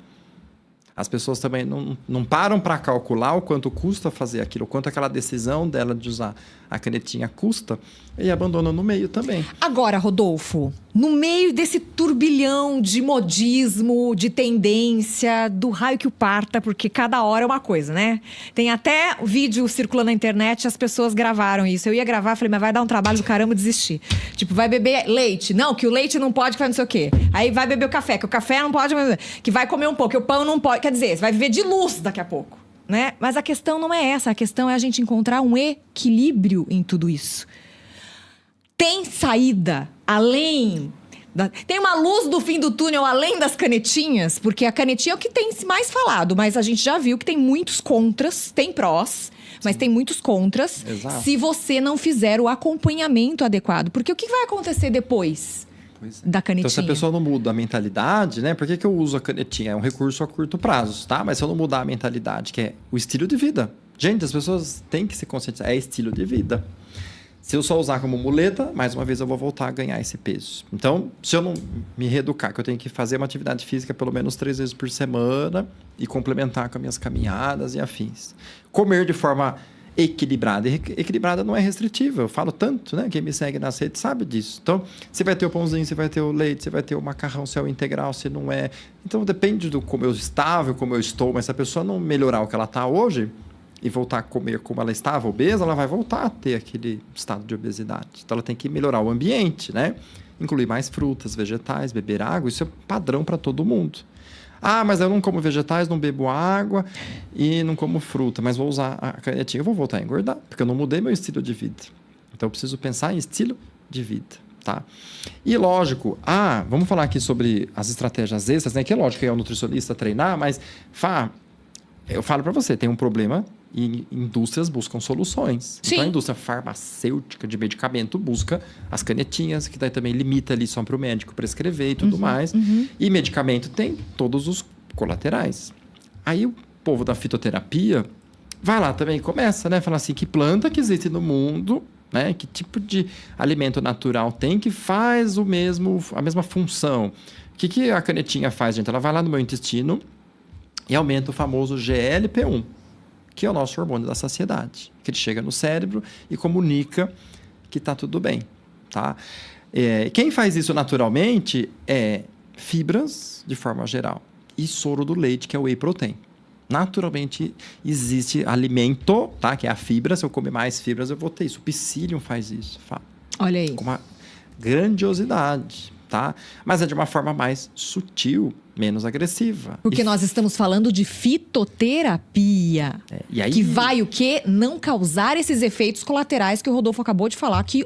As pessoas também não param para calcular o quanto custa fazer aquilo, o quanto aquela decisão dela de usar a canetinha custa, e abandonam no meio também. Agora, Rodolfo, no meio desse turbilhão de modismo, de tendência, do raio que o parta, porque cada hora é uma coisa, né? Tem até vídeo circulando na internet, as pessoas gravaram isso. Eu ia gravar, falei, mas vai dar um trabalho do caramba desistir. Tipo, vai beber leite. Não, que o leite não pode, que vai não sei o quê. Aí vai beber o café, que o café não pode, que vai comer um pouco, que o pão não pode. Quer dizer, você vai viver de luz daqui a pouco, né? Mas a questão não é essa. A questão é a gente encontrar um equilíbrio em tudo isso. Tem saída além... Tem uma luz do fim do túnel além das canetinhas, porque a canetinha é o que tem mais falado, mas a gente já viu que tem muitos contras, tem prós, mas tem muitos contras. Exato. Se você não fizer o acompanhamento adequado. Porque o que vai acontecer depois da canetinha? Então, se a pessoa não muda a mentalidade, né? Por que eu uso a canetinha? É um recurso a curto prazo, tá? Mas se eu não mudar a mentalidade, que é o estilo de vida. Gente, as pessoas têm que se conscientizar. É estilo de vida. Se eu só usar como muleta, mais uma vez eu vou voltar a ganhar esse peso. Então, se eu não me reeducar, que eu tenho que fazer uma atividade física pelo menos 3 vezes por semana e complementar com as minhas caminhadas e afins. Comer de forma equilibrada. E equilibrada não é restritiva. Eu falo tanto, né? Quem me segue nas redes sabe disso. Então, você vai ter o pãozinho, você vai ter o leite, você vai ter o macarrão, se é o integral, se não é. Então, depende do como eu estava, como eu estou. Mas se a pessoa não melhorar o que ela está hoje e voltar a comer como ela estava, obesa, ela vai voltar a ter aquele estado de obesidade. Então, ela tem que melhorar o ambiente, né? Incluir mais frutas, vegetais, beber água. Isso é padrão para todo mundo. Ah, mas eu não como vegetais, não bebo água e não como fruta, mas vou usar a canetinha. Eu vou voltar a engordar, porque eu não mudei meu estilo de vida. Então, eu preciso pensar em estilo de vida, tá? E lógico, vamos falar aqui sobre as estratégias extras, né? Que é lógico que é o nutricionista treinar, mas, eu falo para você, tem um problema e indústrias buscam soluções. Sim. Então, a indústria farmacêutica de medicamento busca as canetinhas, que daí também limita ali só para o médico prescrever e tudo mais. E medicamento tem todos os colaterais. Aí, o povo da fitoterapia vai lá também e começa, né? Falar assim, que planta que existe no mundo, né? Que tipo de alimento natural tem que faz a mesma função. O que a canetinha faz, gente? Ela vai lá no meu intestino e aumenta o famoso GLP-1, que é o nosso hormônio da saciedade, que ele chega no cérebro e comunica que está tudo bem, tá? Quem faz isso naturalmente é fibras, de forma geral, e soro do leite, que é o whey protein. Naturalmente existe alimento, tá? Que é a fibra. Se eu comer mais fibras, eu vou ter isso. O psyllium faz isso, Olha aí. com uma grandiosidade, tá? Mas é de uma forma mais sutil, menos agressiva. Porque nós estamos falando de fitoterapia. E aí, Que vai o quê? Não causar esses efeitos colaterais que o Rodolfo acabou de falar que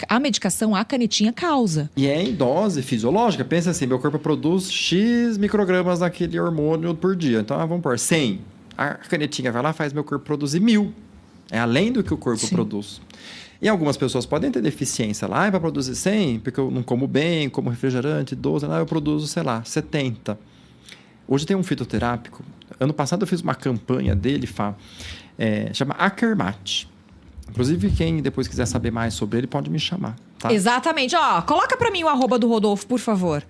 a medicação, a canetinha, causa. E é em dose fisiológica. Pensa assim, meu corpo produz X microgramas daquele hormônio por dia. Então, vamos pôr 100. A canetinha vai lá e faz meu corpo produzir 1000. É além do que o corpo produz. E algumas pessoas podem ter deficiência lá, para produzir 100, porque eu não como bem, como refrigerante, doce, lá eu produzo, 70. Hoje tem um fitoterápico. Ano passado eu fiz uma campanha dele, chama Akermat. Inclusive, quem depois quiser saber mais sobre ele, pode me chamar. Tá? Exatamente. Coloca pra mim o @ do Rodolfo, por favor.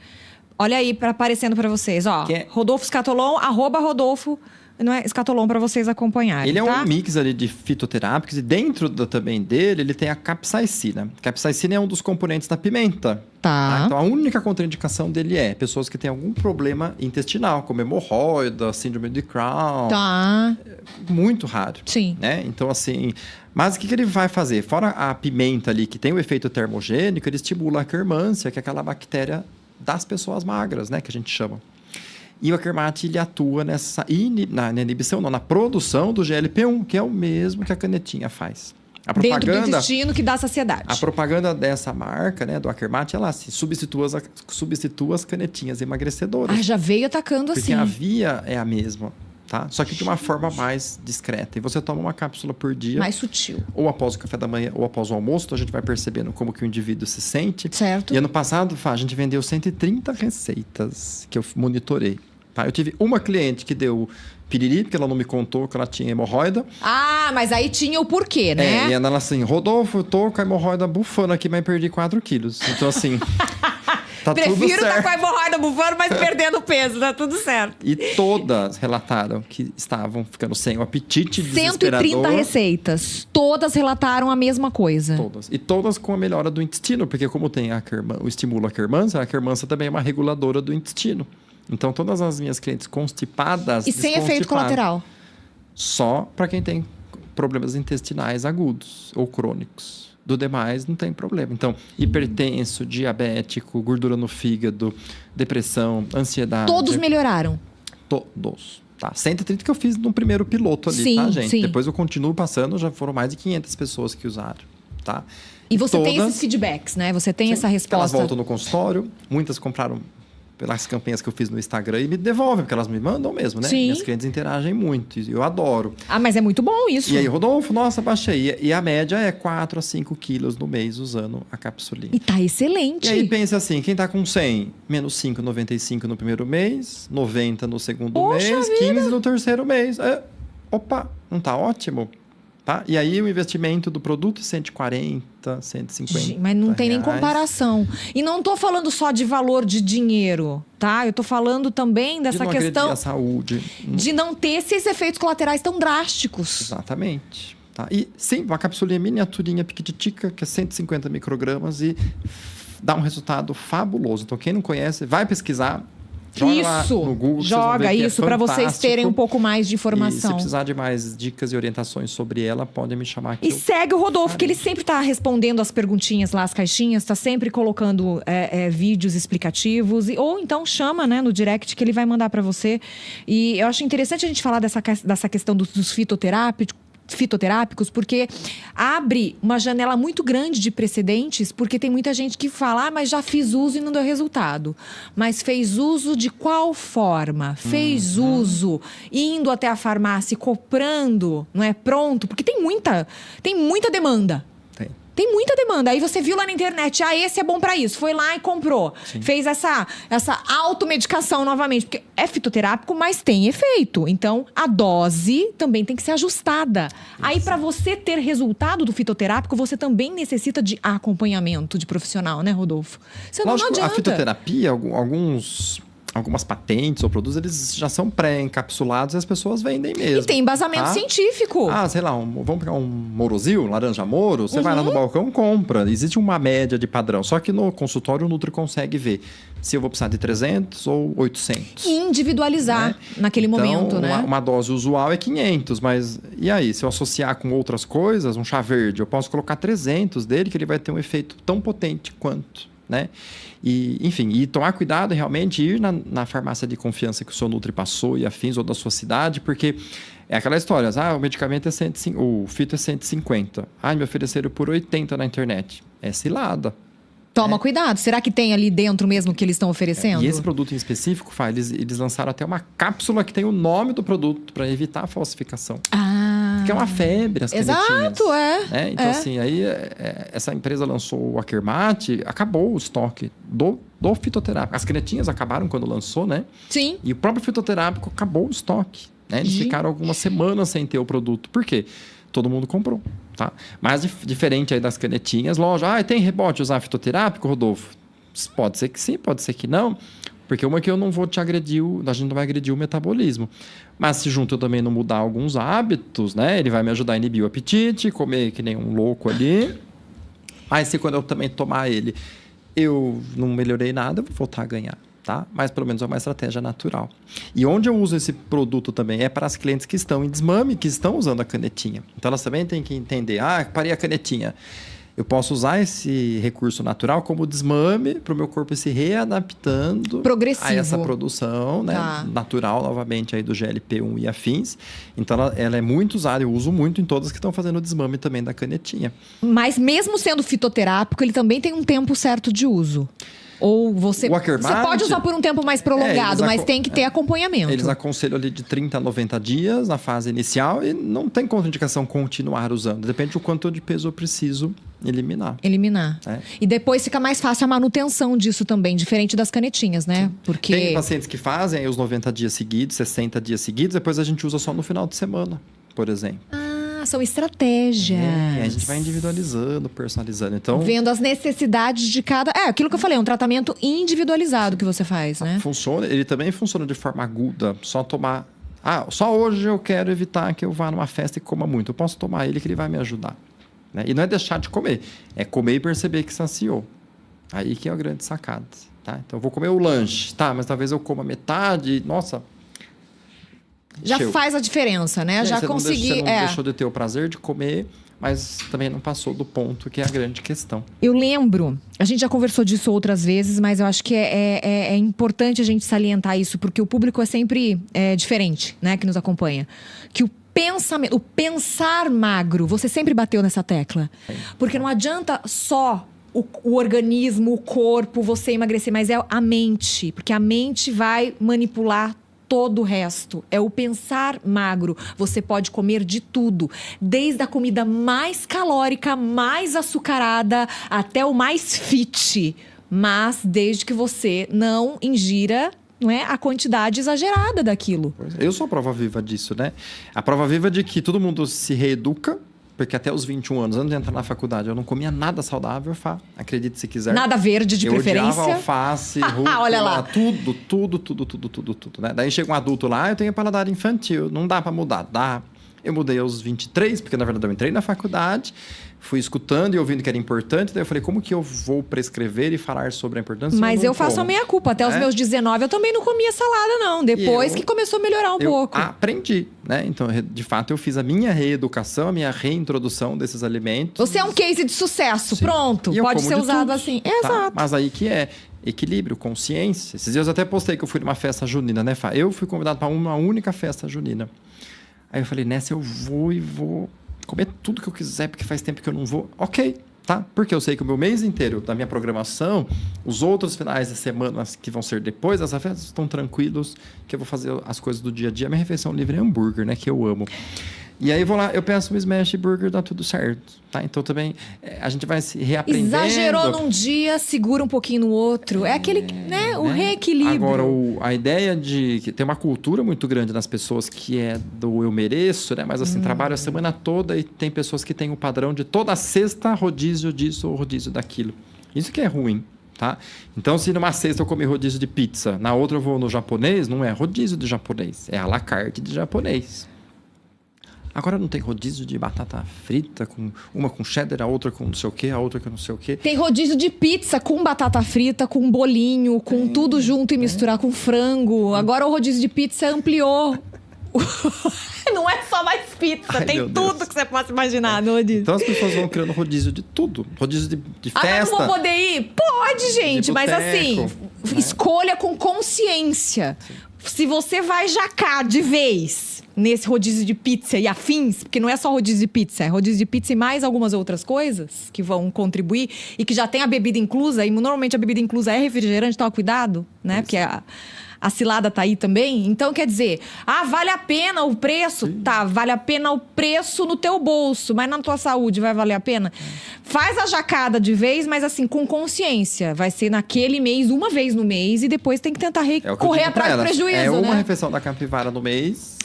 Olha aí, aparecendo pra vocês. Rodolfo Scatolon, @Rodolfo. Não é Scatolon para vocês acompanharem. Ele é tá? um mix ali de fitoterápicos e dentro também dele ele tem a capsaicina. A capsaicina é um dos componentes da pimenta. Tá. Então a única contraindicação dele é pessoas que têm algum problema intestinal, como hemorroida, síndrome de Crohn. Tá. Muito raro. Sim. Né? Então assim, mas o que ele vai fazer? Fora a pimenta ali que tem o efeito termogênico, ele estimula a Akkermansia, que é aquela bactéria das pessoas magras, né, que a gente chama. E o Akermat, ele atua na inibição, na produção do GLP-1, que é o mesmo que a canetinha faz. A propaganda, dentro do intestino que dá saciedade. A propaganda dessa marca, né, do Akermat, ela substitua as canetinhas emagrecedoras. Já veio atacando porque assim. Porque a via é a mesma, tá? Só que de uma forma mais discreta. E você toma uma cápsula por dia. Mais sutil. Ou após o café da manhã, ou após o almoço. Então, a gente vai percebendo como que o indivíduo se sente. Certo. E ano passado, a gente vendeu 130 receitas que eu monitorei. Tá? Eu tive uma cliente que deu piriri, porque ela não me contou que ela tinha hemorroida. Mas aí tinha o porquê, né? E ela assim, Rodolfo, eu tô com a hemorroida bufando aqui, mas perdi 4 quilos. Então assim, tá tudo certo. Prefiro estar com a hemorroida bufando, mas perdendo peso, tá tudo certo. E todas relataram que estavam ficando sem o apetite desesperador. 130 receitas, todas relataram a mesma coisa. Todas. E todas com a melhora do intestino, porque como tem o estímulo Akkermansia, a Akkermansia também é uma reguladora do intestino. Então, todas as minhas clientes constipadas... E sem efeito colateral? Só para quem tem problemas intestinais agudos ou crônicos. Do demais, não tem problema. Então, hipertenso, diabético, gordura no fígado, depressão, ansiedade... Todos melhoraram? Todos. Tá? 130 que eu fiz no primeiro piloto ali, sim, tá, gente? Sim. Depois eu continuo passando, já foram mais de 500 pessoas que usaram, tá? E você tem esses feedbacks, né? Você tem essa resposta. Elas voltam no consultório, muitas compraram pelas campanhas que eu fiz no Instagram e me devolvem, porque elas me mandam mesmo, né? Sim. Minhas clientes interagem muito e eu adoro. Mas é muito bom isso. E aí, Rodolfo, nossa, baixei. E a média é 4 a 5 quilos no mês usando a capsulinha. E tá excelente. E aí pensa assim, quem tá com 100, menos 5, 95 no primeiro mês, 90 no segundo mês, 15 no terceiro mês. Opa, não tá ótimo? Tá? E aí o investimento do produto 140, 150. Mas não tem nem reais. comparação. E não tô falando só de valor de dinheiro, tá? Eu tô falando também dessa questão a saúde. De não ter esses efeitos colaterais tão drásticos. Exatamente. Tá? E sim, uma capsulinha miniaturinha, piquititica, que é 150 microgramas e dá um resultado fabuloso. Então, quem não conhece, vai pesquisar. Joga lá no Google, joga isso para vocês terem um pouco mais de E informação. se precisar de mais dicas e orientações sobre ela, podem me chamar aqui. E segue o Rodolfo, que ele sempre tá respondendo as perguntinhas lá, as caixinhas, tá sempre colocando vídeos explicativos. Ou então chama, né, no direct que ele vai mandar para você. E eu acho interessante a gente falar dessa questão dos fitoterápicos, fitoterápicos, porque abre uma janela muito grande de precedentes, porque tem muita gente que fala, mas já fiz uso e não deu resultado. Mas fez uso de qual forma? Fez uso indo até a farmácia, comprando, não é pronto? Porque tem muita demanda. Tem muita demanda. Aí você viu lá na internet, esse é bom pra isso. Foi lá e comprou. Sim. Fez essa automedicação novamente. Porque é fitoterápico, mas tem efeito. Então, a dose também tem que ser ajustada. Isso. Aí, pra você ter resultado do fitoterápico, você também necessita de acompanhamento de profissional, né, Rodolfo? Senão Lógico, não adianta. A fitoterapia, algumas patentes ou produtos, eles já são pré-encapsulados e as pessoas vendem mesmo. E tem embasamento científico. Sei lá, vamos pegar um Morosil, laranja Moro, você vai lá no balcão, compra. Existe uma média de padrão. Só que no consultório o Nutri consegue ver se eu vou precisar de 300 ou 800. E individualizar naquele momento, né? Uma dose usual é 500, mas e aí? Se eu associar com outras coisas, um chá verde, eu posso colocar 300 dele, que ele vai ter um efeito tão potente quanto, né? E, enfim, e tomar cuidado realmente, ir na farmácia de confiança que o seu Nutri passou e afins, ou da sua cidade, porque é aquela história, o medicamento é 150, o fito é 150. Me ofereceram por 80 na internet. É cilada. Toma cuidado. Será que tem ali dentro mesmo que eles estão oferecendo? E esse produto em específico, eles lançaram até uma cápsula que tem o nome do produto para evitar a falsificação. Que é uma febre, as canetinhas. Exato, Então, assim, aí essa empresa lançou o Akermate, acabou o estoque do fitoterápico. As canetinhas acabaram quando lançou, né? Sim. E o próprio fitoterápico acabou o estoque. Né? Eles ficaram algumas semanas sem ter o produto. Por quê? Todo mundo comprou, tá? Mas diferente aí das canetinhas, lógico. Tem rebote usar fitoterápico, Rodolfo? Pode ser que sim, pode ser que não. Porque uma que eu não vou te agredir, a gente não vai agredir o metabolismo. Mas se junto eu também não mudar alguns hábitos, né? Ele vai me ajudar a inibir o apetite, comer que nem um louco ali. Mas se quando eu também tomar ele, eu não melhorei nada, eu vou voltar a ganhar, tá? Mas pelo menos é uma estratégia natural. E onde eu uso esse produto também é para as clientes que estão em desmame, que estão usando a canetinha. Então elas também têm que entender, parei a canetinha. Eu posso usar esse recurso natural como desmame para o meu corpo ir se readaptando a essa produção, né, natural, novamente, aí do GLP-1 e afins. Então, ela é muito usada, eu uso muito em todas que estão fazendo o desmame também da canetinha. Mas mesmo sendo fitoterápico, ele também tem um tempo certo de uso. Ou você pode usar por um tempo mais prolongado, mas tem que ter acompanhamento. Eles aconselham ali de 30 a 90 dias na fase inicial e não tem contraindicação continuar usando. Depende do quanto de peso eu preciso eliminar. E depois fica mais fácil a manutenção disso também, diferente das canetinhas, né? Porque tem pacientes que fazem aí os 90 dias seguidos, 60 dias seguidos, depois a gente usa só no final de semana, por exemplo. São estratégias. A gente vai individualizando, personalizando. Então, vendo as necessidades de cada... aquilo que eu falei, um tratamento individualizado que você faz, né? Funciona, ele também funciona de forma aguda. Só tomar... só hoje eu quero evitar que eu vá numa festa e coma muito. Eu posso tomar ele que ele vai me ajudar. Né? E não é deixar de comer. É comer e perceber que saciou. Aí que é a grande sacada. Tá? Então, eu vou comer o lanche. Mas talvez eu coma metade. Nossa... Já faz a diferença, né? Já consegui... Você não deixou de ter o prazer de comer, mas também não passou do ponto, que é a grande questão. Eu lembro, a gente já conversou disso outras vezes, mas eu acho que é importante a gente salientar isso, porque o público é sempre diferente, né? Que nos acompanha. Que o pensar magro, você sempre bateu nessa tecla. Porque não adianta só o organismo, o corpo, você emagrecer, mas é a mente. Porque a mente vai manipular todo o resto. É o pensar magro. Você pode comer de tudo. Desde a comida mais calórica, mais açucarada, até o mais fit. Mas desde que você não ingira, não é, a quantidade exagerada daquilo. Eu sou a prova viva disso, né? A prova viva de que todo mundo se reeduca. Porque até os 21 anos, antes de entrar na faculdade, eu não comia nada saudável, acredite se quiser. Nada verde de preferência. Eu odiava alface, rúcula, olha lá. tudo, né? Daí chega um adulto lá, eu tenho paladar infantil, não dá pra mudar. Dá. Eu mudei aos 23, porque na verdade eu entrei na faculdade, fui escutando e ouvindo que era importante, daí eu falei, como que eu vou prescrever e falar sobre a importância? Mas eu faço a meia culpa. Até os meus 19 eu também não comia salada, não. Depois que começou a melhorar um pouco. Aprendi, né? Então, de fato, eu fiz a minha reeducação, a minha reintrodução desses alimentos. Você é um case de sucesso, Sim. Pronto. Pode ser usado assim. Tá? Exato. Mas aí que é equilíbrio, consciência. Esses dias eu até postei que eu fui numa festa junina, né, Fá? Eu fui convidado para uma única festa junina. Aí eu falei, nessa eu vou comer tudo que eu quiser, porque faz tempo que eu não vou. Ok, tá? Porque eu sei que o meu mês inteiro da minha programação, os outros finais de semana que vão ser depois dessa festa, estão tranquilos, que eu vou fazer as coisas do dia a dia. Minha refeição livre é hambúrguer, né? Que eu amo. E aí vou lá, eu peço um smash burger, dá tudo certo, tá? Então também a gente vai se reaprendendo. Exagerou num dia, segura um pouquinho no outro. É aquele, né? O reequilíbrio. Agora, a ideia de que tem uma cultura muito grande nas pessoas que é do eu mereço, né? Mas assim, trabalho a semana toda e tem pessoas que têm o padrão de toda sexta rodízio disso ou rodízio daquilo. Isso que é ruim. Tá? Então, se numa sexta eu comer rodízio de pizza, na outra eu vou no japonês, não é rodízio de japonês, é à la carte de japonês. Agora não tem rodízio de batata frita, uma com cheddar, a outra com não sei o quê, a outra com não sei o quê. Tem rodízio de pizza com batata frita, com bolinho, com tudo junto e misturar com frango. Agora o rodízio de pizza ampliou. Não é só mais pizza, Ai, tem meu tudo Deus. que você possa imaginar no rodízio. Então as pessoas vão criando rodízio de tudo. Rodízio de festa. Ah, mas não vou poder ir? Pode, gente, mas assim, né? escolha com consciência. Se você vai jacar de vez nesse rodízio de pizza e afins, porque não é só rodízio de pizza, é rodízio de pizza e mais algumas outras coisas que vão contribuir e que já tem a bebida inclusa, e normalmente a bebida inclusa é refrigerante, então cuidado, né? Porque a cilada tá aí também. Então, quer dizer, vale a pena o preço? Sim. Tá, vale a pena o preço no teu bolso, mas na tua saúde vai valer a pena? Faz a jacada de vez, mas assim, com consciência. Vai ser naquele mês, uma vez no mês, e depois tem que tentar correr atrás do prejuízo, né? É uma né? refeição da capivara no mês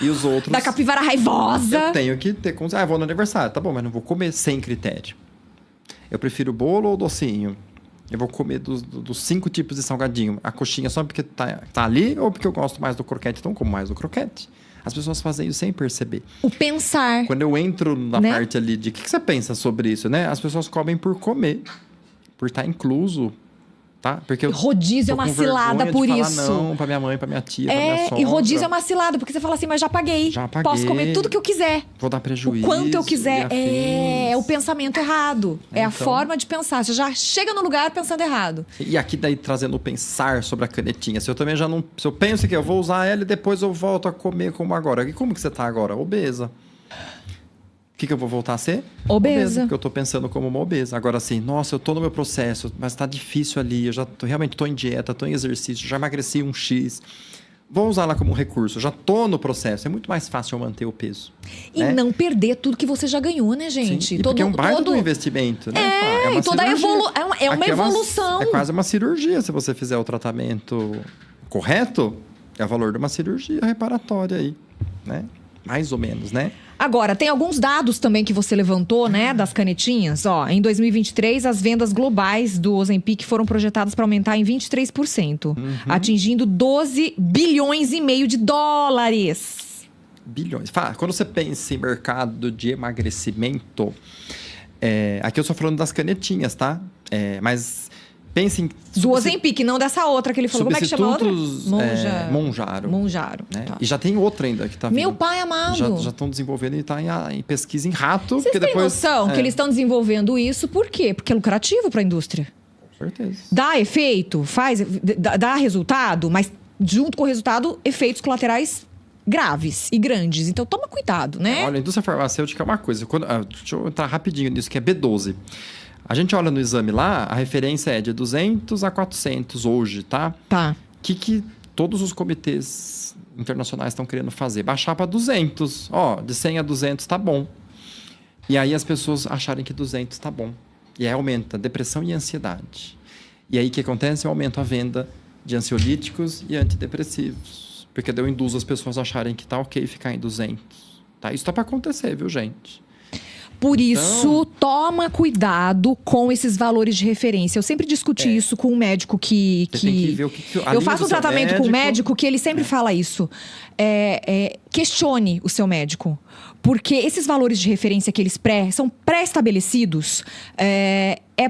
e os outros... Da capivara raivosa. Eu tenho que ter consciência. Vou no aniversário, tá bom, mas não vou comer sem critério. Eu prefiro bolo ou docinho? Eu vou comer dos 5 tipos de salgadinho. A coxinha só porque tá ali ou porque eu gosto mais do croquete? Então, eu como mais do croquete. As pessoas fazem isso sem perceber. O pensar. Quando eu entro na parte ali de o que você pensa sobre isso, né? As pessoas comem por comer, por estar incluso, tá? Porque rodízio é uma cilada por isso. Não, pra minha mãe, pra minha tia, pra minha sogra. E rodízio é uma cilada, porque você fala assim, mas já paguei. Já paguei. Posso comer tudo que eu quiser. Vou dar prejuízo. O quanto eu quiser. É o pensamento errado. É a forma de pensar. Você já chega no lugar pensando errado. E aqui daí trazendo o pensar sobre a canetinha. Se eu também já não... Se eu penso que eu vou usar ela e depois eu volto a comer como agora. E como que você tá agora? Obesa. O que eu vou voltar a ser? Obesa. Porque eu tô pensando como uma obesa. Agora assim, nossa, eu tô no meu processo, mas tá difícil ali. Eu já realmente tô em dieta, tô em exercício, já emagreci um X. Vou usar ela como recurso. Já tô no processo. É muito mais fácil eu manter o peso. E não perder tudo que você já ganhou, né, gente? Sim. Porque é um baita do investimento, né? E toda uma evolução. É quase uma cirurgia. Se você fizer o tratamento correto, é o valor de uma cirurgia reparatória aí, né? Mais ou menos, né? Agora, tem alguns dados também que você levantou, né, das canetinhas. Ó, em 2023, as vendas globais do Ozempic foram projetadas para aumentar em 23%, atingindo 12 bilhões e meio de dólares. Bilhões. Quando você pensa em mercado de emagrecimento, aqui eu estou falando das canetinhas, tá? Mas pense em... Do Ozempic, não dessa outra que ele falou. Como é que chama a outra? Monjaro. Monjaro. Né? Tá. E já tem outra ainda que está vindo. Meu pai amado. Já estão desenvolvendo e está em pesquisa em rato. Vocês têm noção que eles estão desenvolvendo isso por quê? Porque é lucrativo para a indústria. Com certeza. Dá efeito, dá resultado, mas junto com o resultado, efeitos colaterais graves e grandes. Então, toma cuidado, né? Olha, a indústria farmacêutica é uma coisa. Deixa eu entrar rapidinho nisso, que é B12. A gente olha no exame lá, a referência é de 200 a 400 hoje, tá? Tá. O que todos os comitês internacionais estão querendo fazer? Baixar para 200. Ó, de 100 a 200 tá bom. E aí as pessoas acharem que 200 tá bom. E aí aumenta depressão e ansiedade. E aí o que acontece? Eu aumento a venda de ansiolíticos e antidepressivos. Porque daí eu induzo as pessoas a acharem que tá ok ficar em 200. Tá? Isso tá para acontecer, viu, gente? Por isso, toma cuidado com esses valores de referência. Eu sempre discuti isso com um médico que... Você tem que ver o que eu faço um tratamento com um médico que ele sempre fala isso. Questione o seu médico. Porque esses valores de referência que eles são pré-estabelecidos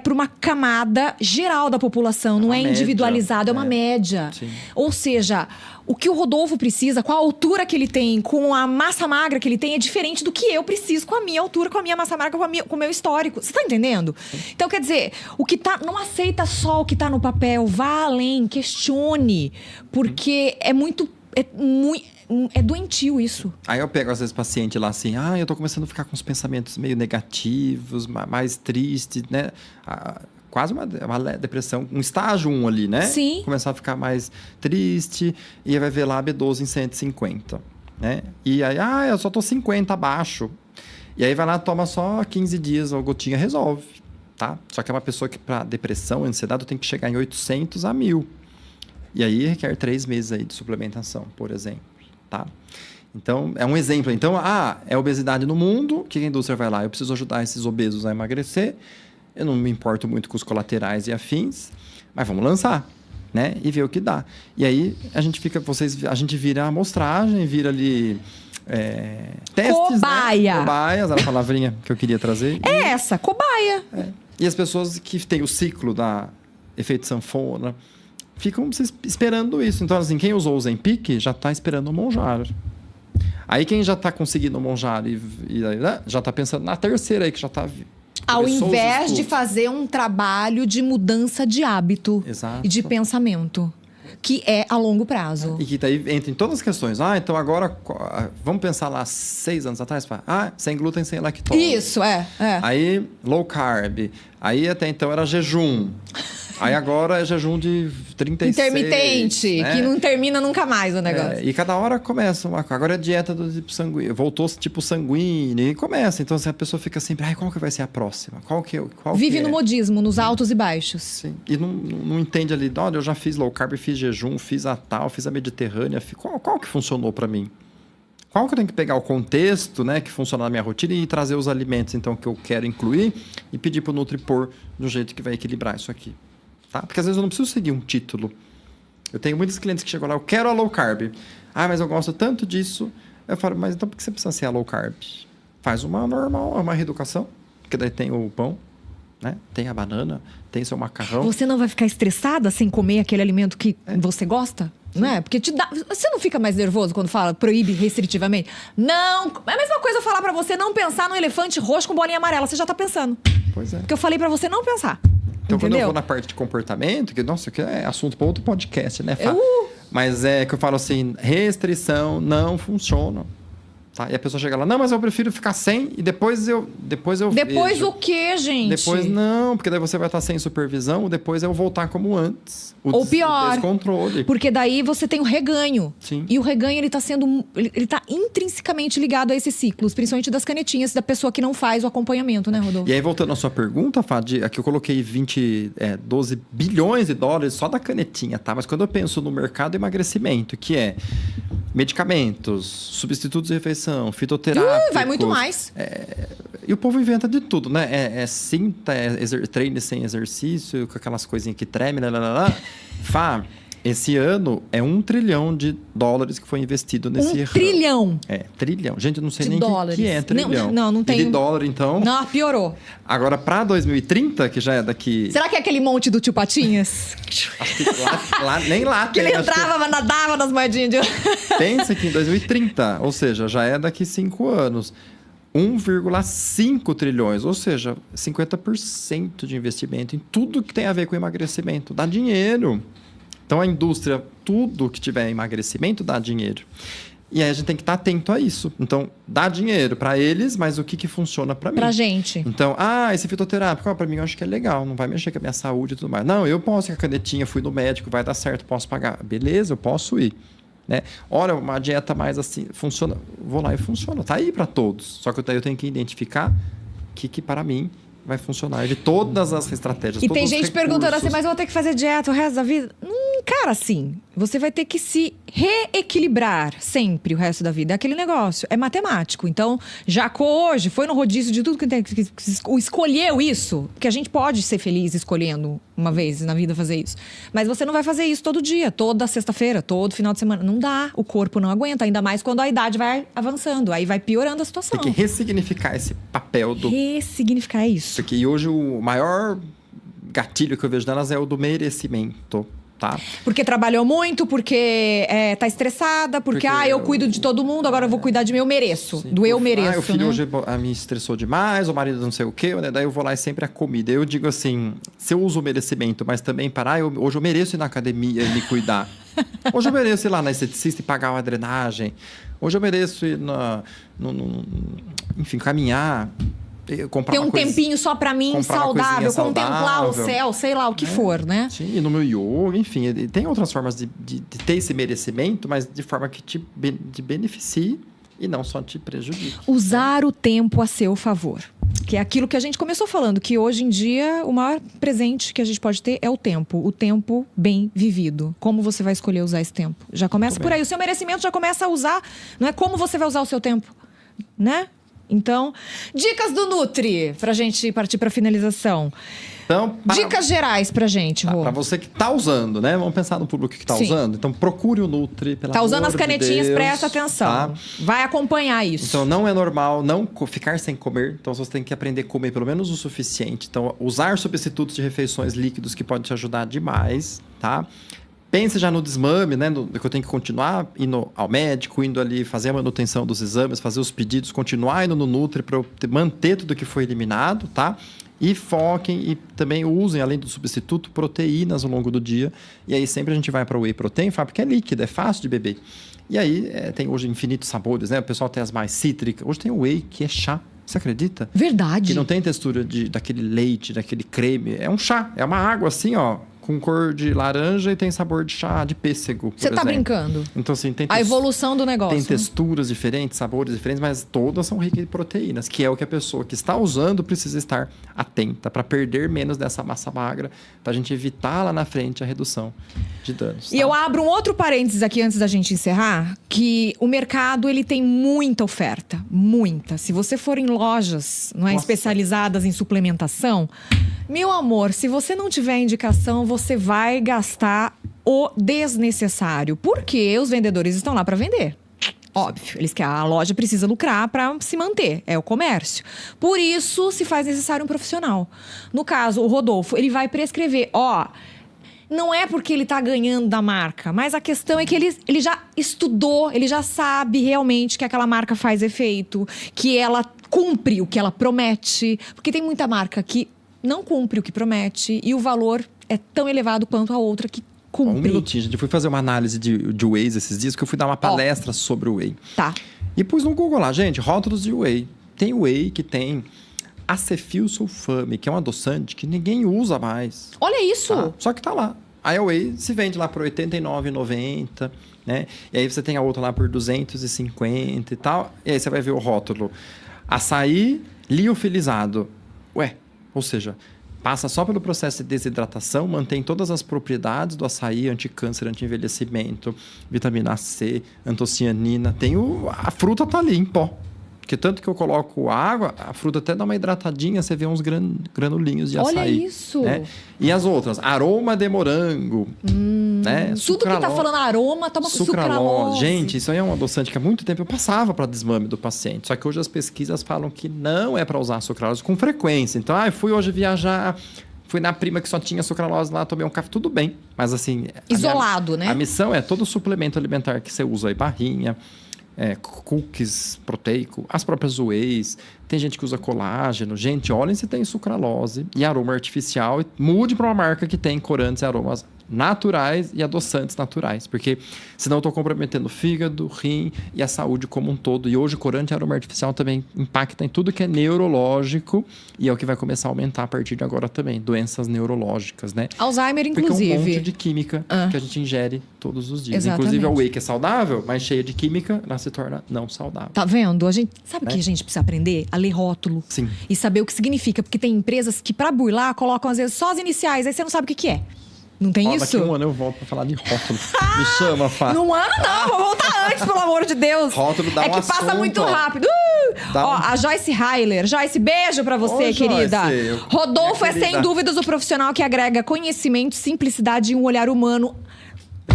para uma camada geral da população. Não é individualizado, é uma média. Sim. Ou seja... O que o Rodolfo precisa, com a altura que ele tem, com a massa magra que ele tem, é diferente do que eu preciso com a minha altura, com a minha massa magra, com o meu histórico. Você tá entendendo? Então, quer dizer, não aceita só o que tá no papel. Vá além, questione. Porque é muito É doentio isso. Aí eu pego, às vezes, paciente lá assim, eu tô começando a ficar com os pensamentos meio negativos, mais tristes, né? Quase uma depressão, um estágio 1 ali, né? Sim. Começar a ficar mais triste, e aí vai ver lá B12 em 150, né? E aí, eu só tô 50 abaixo. E aí vai lá, toma só 15 dias, a gotinha resolve, tá? Só que é uma pessoa que para depressão, ansiedade, tem que chegar em 800 a 1000. E aí requer 3 meses aí de suplementação, por exemplo, tá? Então, é um exemplo. Então, é obesidade no mundo, o que a indústria vai lá? Eu preciso ajudar esses obesos a emagrecer, eu não me importo muito com os colaterais e afins, mas vamos lançar, né? E ver o que dá. E aí, a gente vira a amostragem, vira ali... testes, cobaia. Né? Cobaias, era a palavrinha que eu queria trazer. Essa, cobaia. E as pessoas que têm o ciclo da efeito sanfona ficam esperando isso. Então, assim, quem usou o Ozempic já está esperando o Mounjaro. Aí, quem já está conseguindo o Mounjaro já está pensando na terceira aí, que já está... Ao invés de fazer um trabalho de mudança de hábito. Exato. E de pensamento. Que é a longo prazo. E que daí entra em todas as questões. Então agora, vamos pensar lá 6 anos atrás. Sem glúten, sem lactose. Isso, Aí, low carb. Aí até então era jejum. Aí agora é jejum de 36. Intermitente, né? que não termina nunca mais o negócio. E cada hora começa. Agora é dieta do tipo sanguíneo. Voltou tipo sanguíneo. E começa. Então assim, a pessoa fica sempre, qual que vai ser a próxima? Vive no modismo, nos altos e baixos. Sim. E não entende ali, olha, eu já fiz low carb, fiz jejum, fiz a tal, fiz a mediterrânea. Qual que funcionou para mim? Qual que eu tenho que pegar o contexto, né, que funciona na minha rotina e trazer os alimentos, então, que eu quero incluir e pedir para o Nutri pôr do jeito que vai equilibrar isso aqui. Tá? Porque às vezes eu não preciso seguir um título. Eu tenho muitos clientes que chegam lá, eu quero a low carb. Mas eu gosto tanto disso. Eu falo, mas então por que você precisa ser a low carb? Faz uma normal, uma reeducação. Porque daí tem o pão, né? Tem a banana, tem seu macarrão. Você não vai ficar estressada sem comer aquele alimento que você gosta? Não é? Porque você não fica mais nervoso quando fala proíbe restritivamente? Não! É a mesma coisa eu falar pra você não pensar no elefante roxo com bolinha amarela. Você já tá pensando. Pois é. Porque eu falei pra você não pensar. Então, entendeu? quando eu vou na parte de comportamento, isso aqui é assunto para outro podcast, né, Fá? Mas é que eu falo assim, restrição não funciona. Tá? E a pessoa chega lá, não, mas eu prefiro ficar sem e depois eu Depois vejo. o quê, gente? Depois não, porque daí você vai estar sem supervisão, depois eu voltar como antes. Ou pior. O descontrole. Porque daí você tem o reganho. Sim. E o reganho, ele tá intrinsecamente ligado a esses ciclos, principalmente das canetinhas da pessoa que não faz o acompanhamento, né, Rodolfo? E aí, voltando à sua pergunta, Fá, aqui eu coloquei 12 bilhões de dólares só da canetinha, tá? Mas quando eu penso no mercado de emagrecimento, que é medicamentos, substitutos de refeição, fitoterápicos... vai muito mais. E o povo inventa de tudo, né? Cinta, treine sem exercício, com aquelas coisinhas que tremem, Fá, esse ano é $1 trilhão que foi investido nesse ramo. Trilhão? Trilhão. Gente, eu não sei de nem o que é trilhão. Não tem. E de dólar, então... Não, piorou. Agora, para 2030, que já é daqui... Será que é aquele monte do tio Patinhas? Acho que nem lá que ele entrava, nadava nas moedinhas de... Pensa que em 2030, ou seja, já é daqui 5 anos... 1,5 trilhões, ou seja, 50% de investimento em tudo que tem a ver com emagrecimento. Dá dinheiro. Então, a indústria, tudo que tiver emagrecimento, dá dinheiro. E aí, a gente tem que estar atento a isso. Então, dá dinheiro para eles, mas o que funciona para mim? Pra gente. Então, esse fitoterápico, para mim, eu acho que é legal. Não vai mexer com a minha saúde e tudo mais. Não, eu posso ir com a canetinha, fui no médico, vai dar certo, posso pagar. Beleza, eu posso ir. Né? Olha, uma dieta mais assim, funciona, vou lá e funciona, tá aí para todos. Só que daí eu tenho que identificar o que para mim vai funcionar de todas as estratégias. E todos tem os gente recursos. perguntando assim, mas eu vou ter que fazer dieta o resto da vida? Cara, assim, você vai ter que se reequilibrar sempre o resto da vida. É aquele negócio, é matemático. Então, Jacó hoje foi no rodízio de tudo que tem, escolheu isso, porque a gente pode ser feliz escolhendo uma vez na vida fazer isso. Mas você não vai fazer isso todo dia, toda sexta-feira, todo final de semana. Não dá, o corpo não aguenta, ainda mais quando a idade vai avançando. Aí vai piorando a situação. Tem que ressignificar esse papel do... Ressignificar é isso. Porque hoje o maior gatilho que eu vejo delas é o do merecimento. tá? Porque trabalhou muito, porque tá estressada, porque eu cuido de todo mundo, agora eu vou cuidar de mim, eu mereço. Sim. Do eu mereço, o filho né? hoje me estressou demais, o marido não sei o quê, né? Daí eu vou lá e sempre a comida. Eu digo assim, se eu uso o merecimento, mas também parar, hoje eu mereço ir na academia e me cuidar. Hoje eu mereço ir lá na esteticista e pagar uma drenagem. Hoje eu mereço ir enfim, caminhar, comprar ter uma tempinho só pra mim, saudável, contemplar o céu, sei lá o que for, né? Sim, e no meu yoga, enfim, tem outras formas de ter esse merecimento, mas de forma que te beneficie e não só te prejudique. Usar o tempo a seu favor. Que é aquilo que a gente começou falando, que hoje em dia o maior presente que a gente pode ter é o tempo bem vivido. Como você vai escolher usar esse tempo? Já começa por aí. O seu merecimento já começa a usar, não é como você vai usar o seu tempo, né? Então, dicas do Nutri, pra gente partir pra finalização. Então, dicas gerais pra gente, Rô. Pra você que tá usando, né? Vamos pensar no público que tá usando. Então, procure o Nutri, pelo amor de Deus. Tá usando as canetinhas, presta atenção. Tá? Vai acompanhar isso. Então, não é normal não ficar sem comer. Então, você tem que aprender a comer pelo menos o suficiente. Então, usar substitutos de refeições líquidos que podem te ajudar demais, tá? Pense já no desmame, né? Que eu tenho que continuar indo ao médico, indo ali fazer a manutenção dos exames, fazer os pedidos, continuar indo no Nutri para eu manter tudo que foi eliminado, tá? E foquem e também usem, além do substituto, proteínas ao longo do dia. E aí sempre a gente vai para o Whey Protein, porque é líquido, é fácil de beber. E aí tem hoje infinitos sabores, né? O pessoal tem as mais cítricas. Hoje tem o Whey, que é chá. Você acredita? Verdade. Que não tem textura daquele leite, daquele creme. É um chá, é uma água assim, ó. Com cor de laranja e tem sabor de chá de pêssego. Você tá brincando? Então, assim, tem a evolução do negócio. Tem texturas diferentes, sabores diferentes, mas todas são ricas em proteínas, que é o que a pessoa que está usando precisa estar atenta para perder menos dessa massa magra, para a gente evitar lá na frente a redução de danos. E eu abro um outro parênteses aqui antes da gente encerrar, que o mercado ele tem muita oferta, muita. Se você for em lojas, não é, especializadas em suplementação, meu amor, se você não tiver indicação, você vai gastar o desnecessário. Porque os vendedores estão lá para vender. Óbvio, a loja precisa lucrar para se manter, é o comércio. Por isso, se faz necessário um profissional. No caso, o Rodolfo, ele vai prescrever, não é porque ele está ganhando da marca, mas a questão é que ele já estudou, ele já sabe realmente que aquela marca faz efeito, que ela cumpre o que ela promete. Porque tem muita marca que não cumpre o que promete e o valor é tão elevado quanto a outra que cumpre. Um minutinho, gente. Eu fui fazer uma análise de Whey esses dias, que eu fui dar uma palestra sobre o Whey. Tá. E pus no Google lá, gente, rótulos de Whey. Tem Whey que tem acefilsulfame, que é um adoçante que ninguém usa mais. Olha isso! Tá? Só que tá lá. Aí a Whey se vende lá por R$ 89,90, né? E aí você tem a outra lá por 250 e tal. E aí você vai ver o rótulo. Açaí liofilizado. Ué, ou seja, passa só pelo processo de desidratação, mantém todas as propriedades do açaí, anticâncer, anti-envelhecimento, vitamina C, antocianina. A fruta tá ali em pó. Porque tanto que eu coloco água, a fruta até dá uma hidratadinha, você vê uns granulinhos de açaí. Olha isso! Né? E as outras? Aroma de morango. Né? Tudo que tá falando aroma, toma sucralose. Gente, isso aí é um adoçante que há muito tempo eu passava para desmame do paciente. Só que hoje as pesquisas falam que não é para usar sucralose com frequência. Então, fui hoje viajar, fui na prima que só tinha sucralose lá, tomei um café, tudo bem. Mas assim... Isolado, né? A missão é todo suplemento alimentar que você usa aí, barrinha, cookies proteico, as próprias wheys, tem gente que usa colágeno. Gente, olhem se tem sucralose e aroma artificial e mude para uma marca que tem corantes e aromas naturais e adoçantes naturais, porque senão eu estou comprometendo o fígado, rim e a saúde como um todo. E hoje o corante e aroma artificial também impacta em tudo que é neurológico e é o que vai começar a aumentar a partir de agora também, doenças neurológicas, né? Alzheimer, inclusive. Porque é um monte de química que a gente ingere todos os dias. Exatamente. Inclusive a whey que é saudável, mas cheia de química, ela se torna não saudável. Tá vendo? Sabe o que a gente precisa aprender? A ler rótulo. Sim. E saber o que significa, porque tem empresas que para burlar colocam às vezes só as iniciais, aí você não sabe o que é. Não tem isso? Daqui um ano eu volto pra falar de rótulo. Me chama, Fá. Num ano não, vou voltar antes, pelo amor de Deus. Rótulo dá que passa muito rápido. A Joyce Heiler. Joyce, beijo pra você, querida. Joyce, Rodolfo é sem dúvidas o profissional que agrega conhecimento, simplicidade e um olhar humano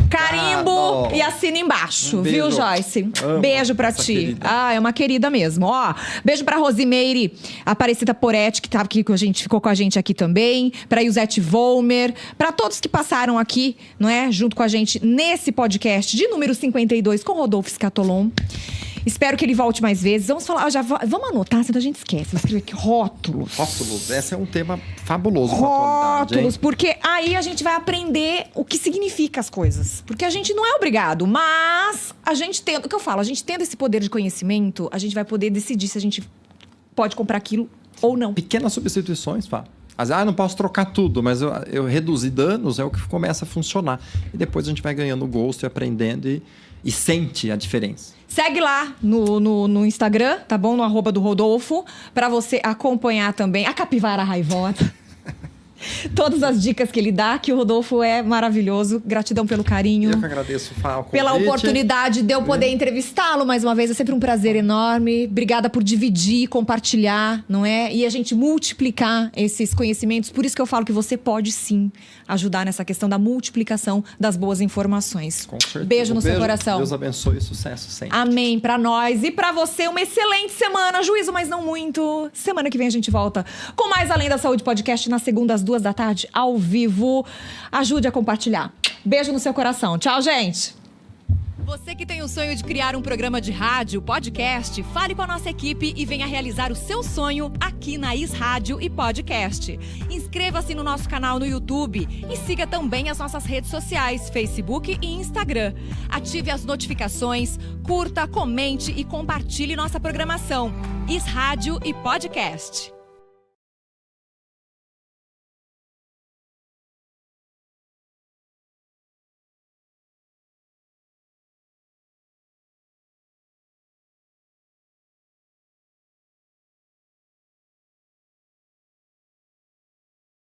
Carimbo e assina embaixo, viu, Joyce? Beijo pra ti. Querida. É uma querida mesmo. Ó, beijo pra Rosimeire Aparecida Poretti, que tava aqui com a gente, ficou com a gente aqui também. Pra Yusete Volmer. Pra todos que passaram aqui, não é? Junto com a gente nesse podcast de número 52 com Rodolfo Scatolon. Espero que ele volte mais vezes. Vamos falar, vamos anotar, senão a gente esquece. Vou escrever aqui rótulos. Rótulos, esse é um tema fabuloso pra atualidade, Rótulos, hein? porque aí a gente vai aprender o que significa as coisas. Porque a gente não é obrigado, mas a gente tendo, o que eu falo, a gente tendo esse poder de conhecimento, a gente vai poder decidir se a gente pode comprar aquilo ou não. Pequenas substituições, Fá. Não posso trocar tudo, mas eu reduzir danos é o que começa a funcionar. E depois a gente vai ganhando gosto e aprendendo e sente a diferença. Segue lá no Instagram, tá bom? No @ do Rodolfo, pra você acompanhar também a Capivara Raivosa. Todas as dicas que ele dá, que o Rodolfo é maravilhoso. Gratidão pelo carinho. Eu que agradeço, Fá, o convite. Pela oportunidade de eu poder entrevistá-lo mais uma vez. É sempre um prazer enorme. Obrigada por dividir, compartilhar, não é? E a gente multiplicar esses conhecimentos. Por isso que eu falo que você pode sim ajudar nessa questão da multiplicação das boas informações. Com certeza. Beijo no seu coração. Deus abençoe e sucesso sempre. Amém pra nós e pra você. Uma excelente semana. Juízo, mas não muito. Semana que vem a gente volta com mais Além da Saúde Podcast na segunda às 14h, ao vivo. Ajude a compartilhar. Beijo no seu coração. Tchau, gente. Você que tem o sonho de criar um programa de rádio, podcast, fale com a nossa equipe e venha realizar o seu sonho aqui na Is Rádio e Podcast. Inscreva-se no nosso canal no YouTube e siga também as nossas redes sociais, Facebook e Instagram. Ative as notificações, curta, comente e compartilhe nossa programação. Is Rádio e Podcast.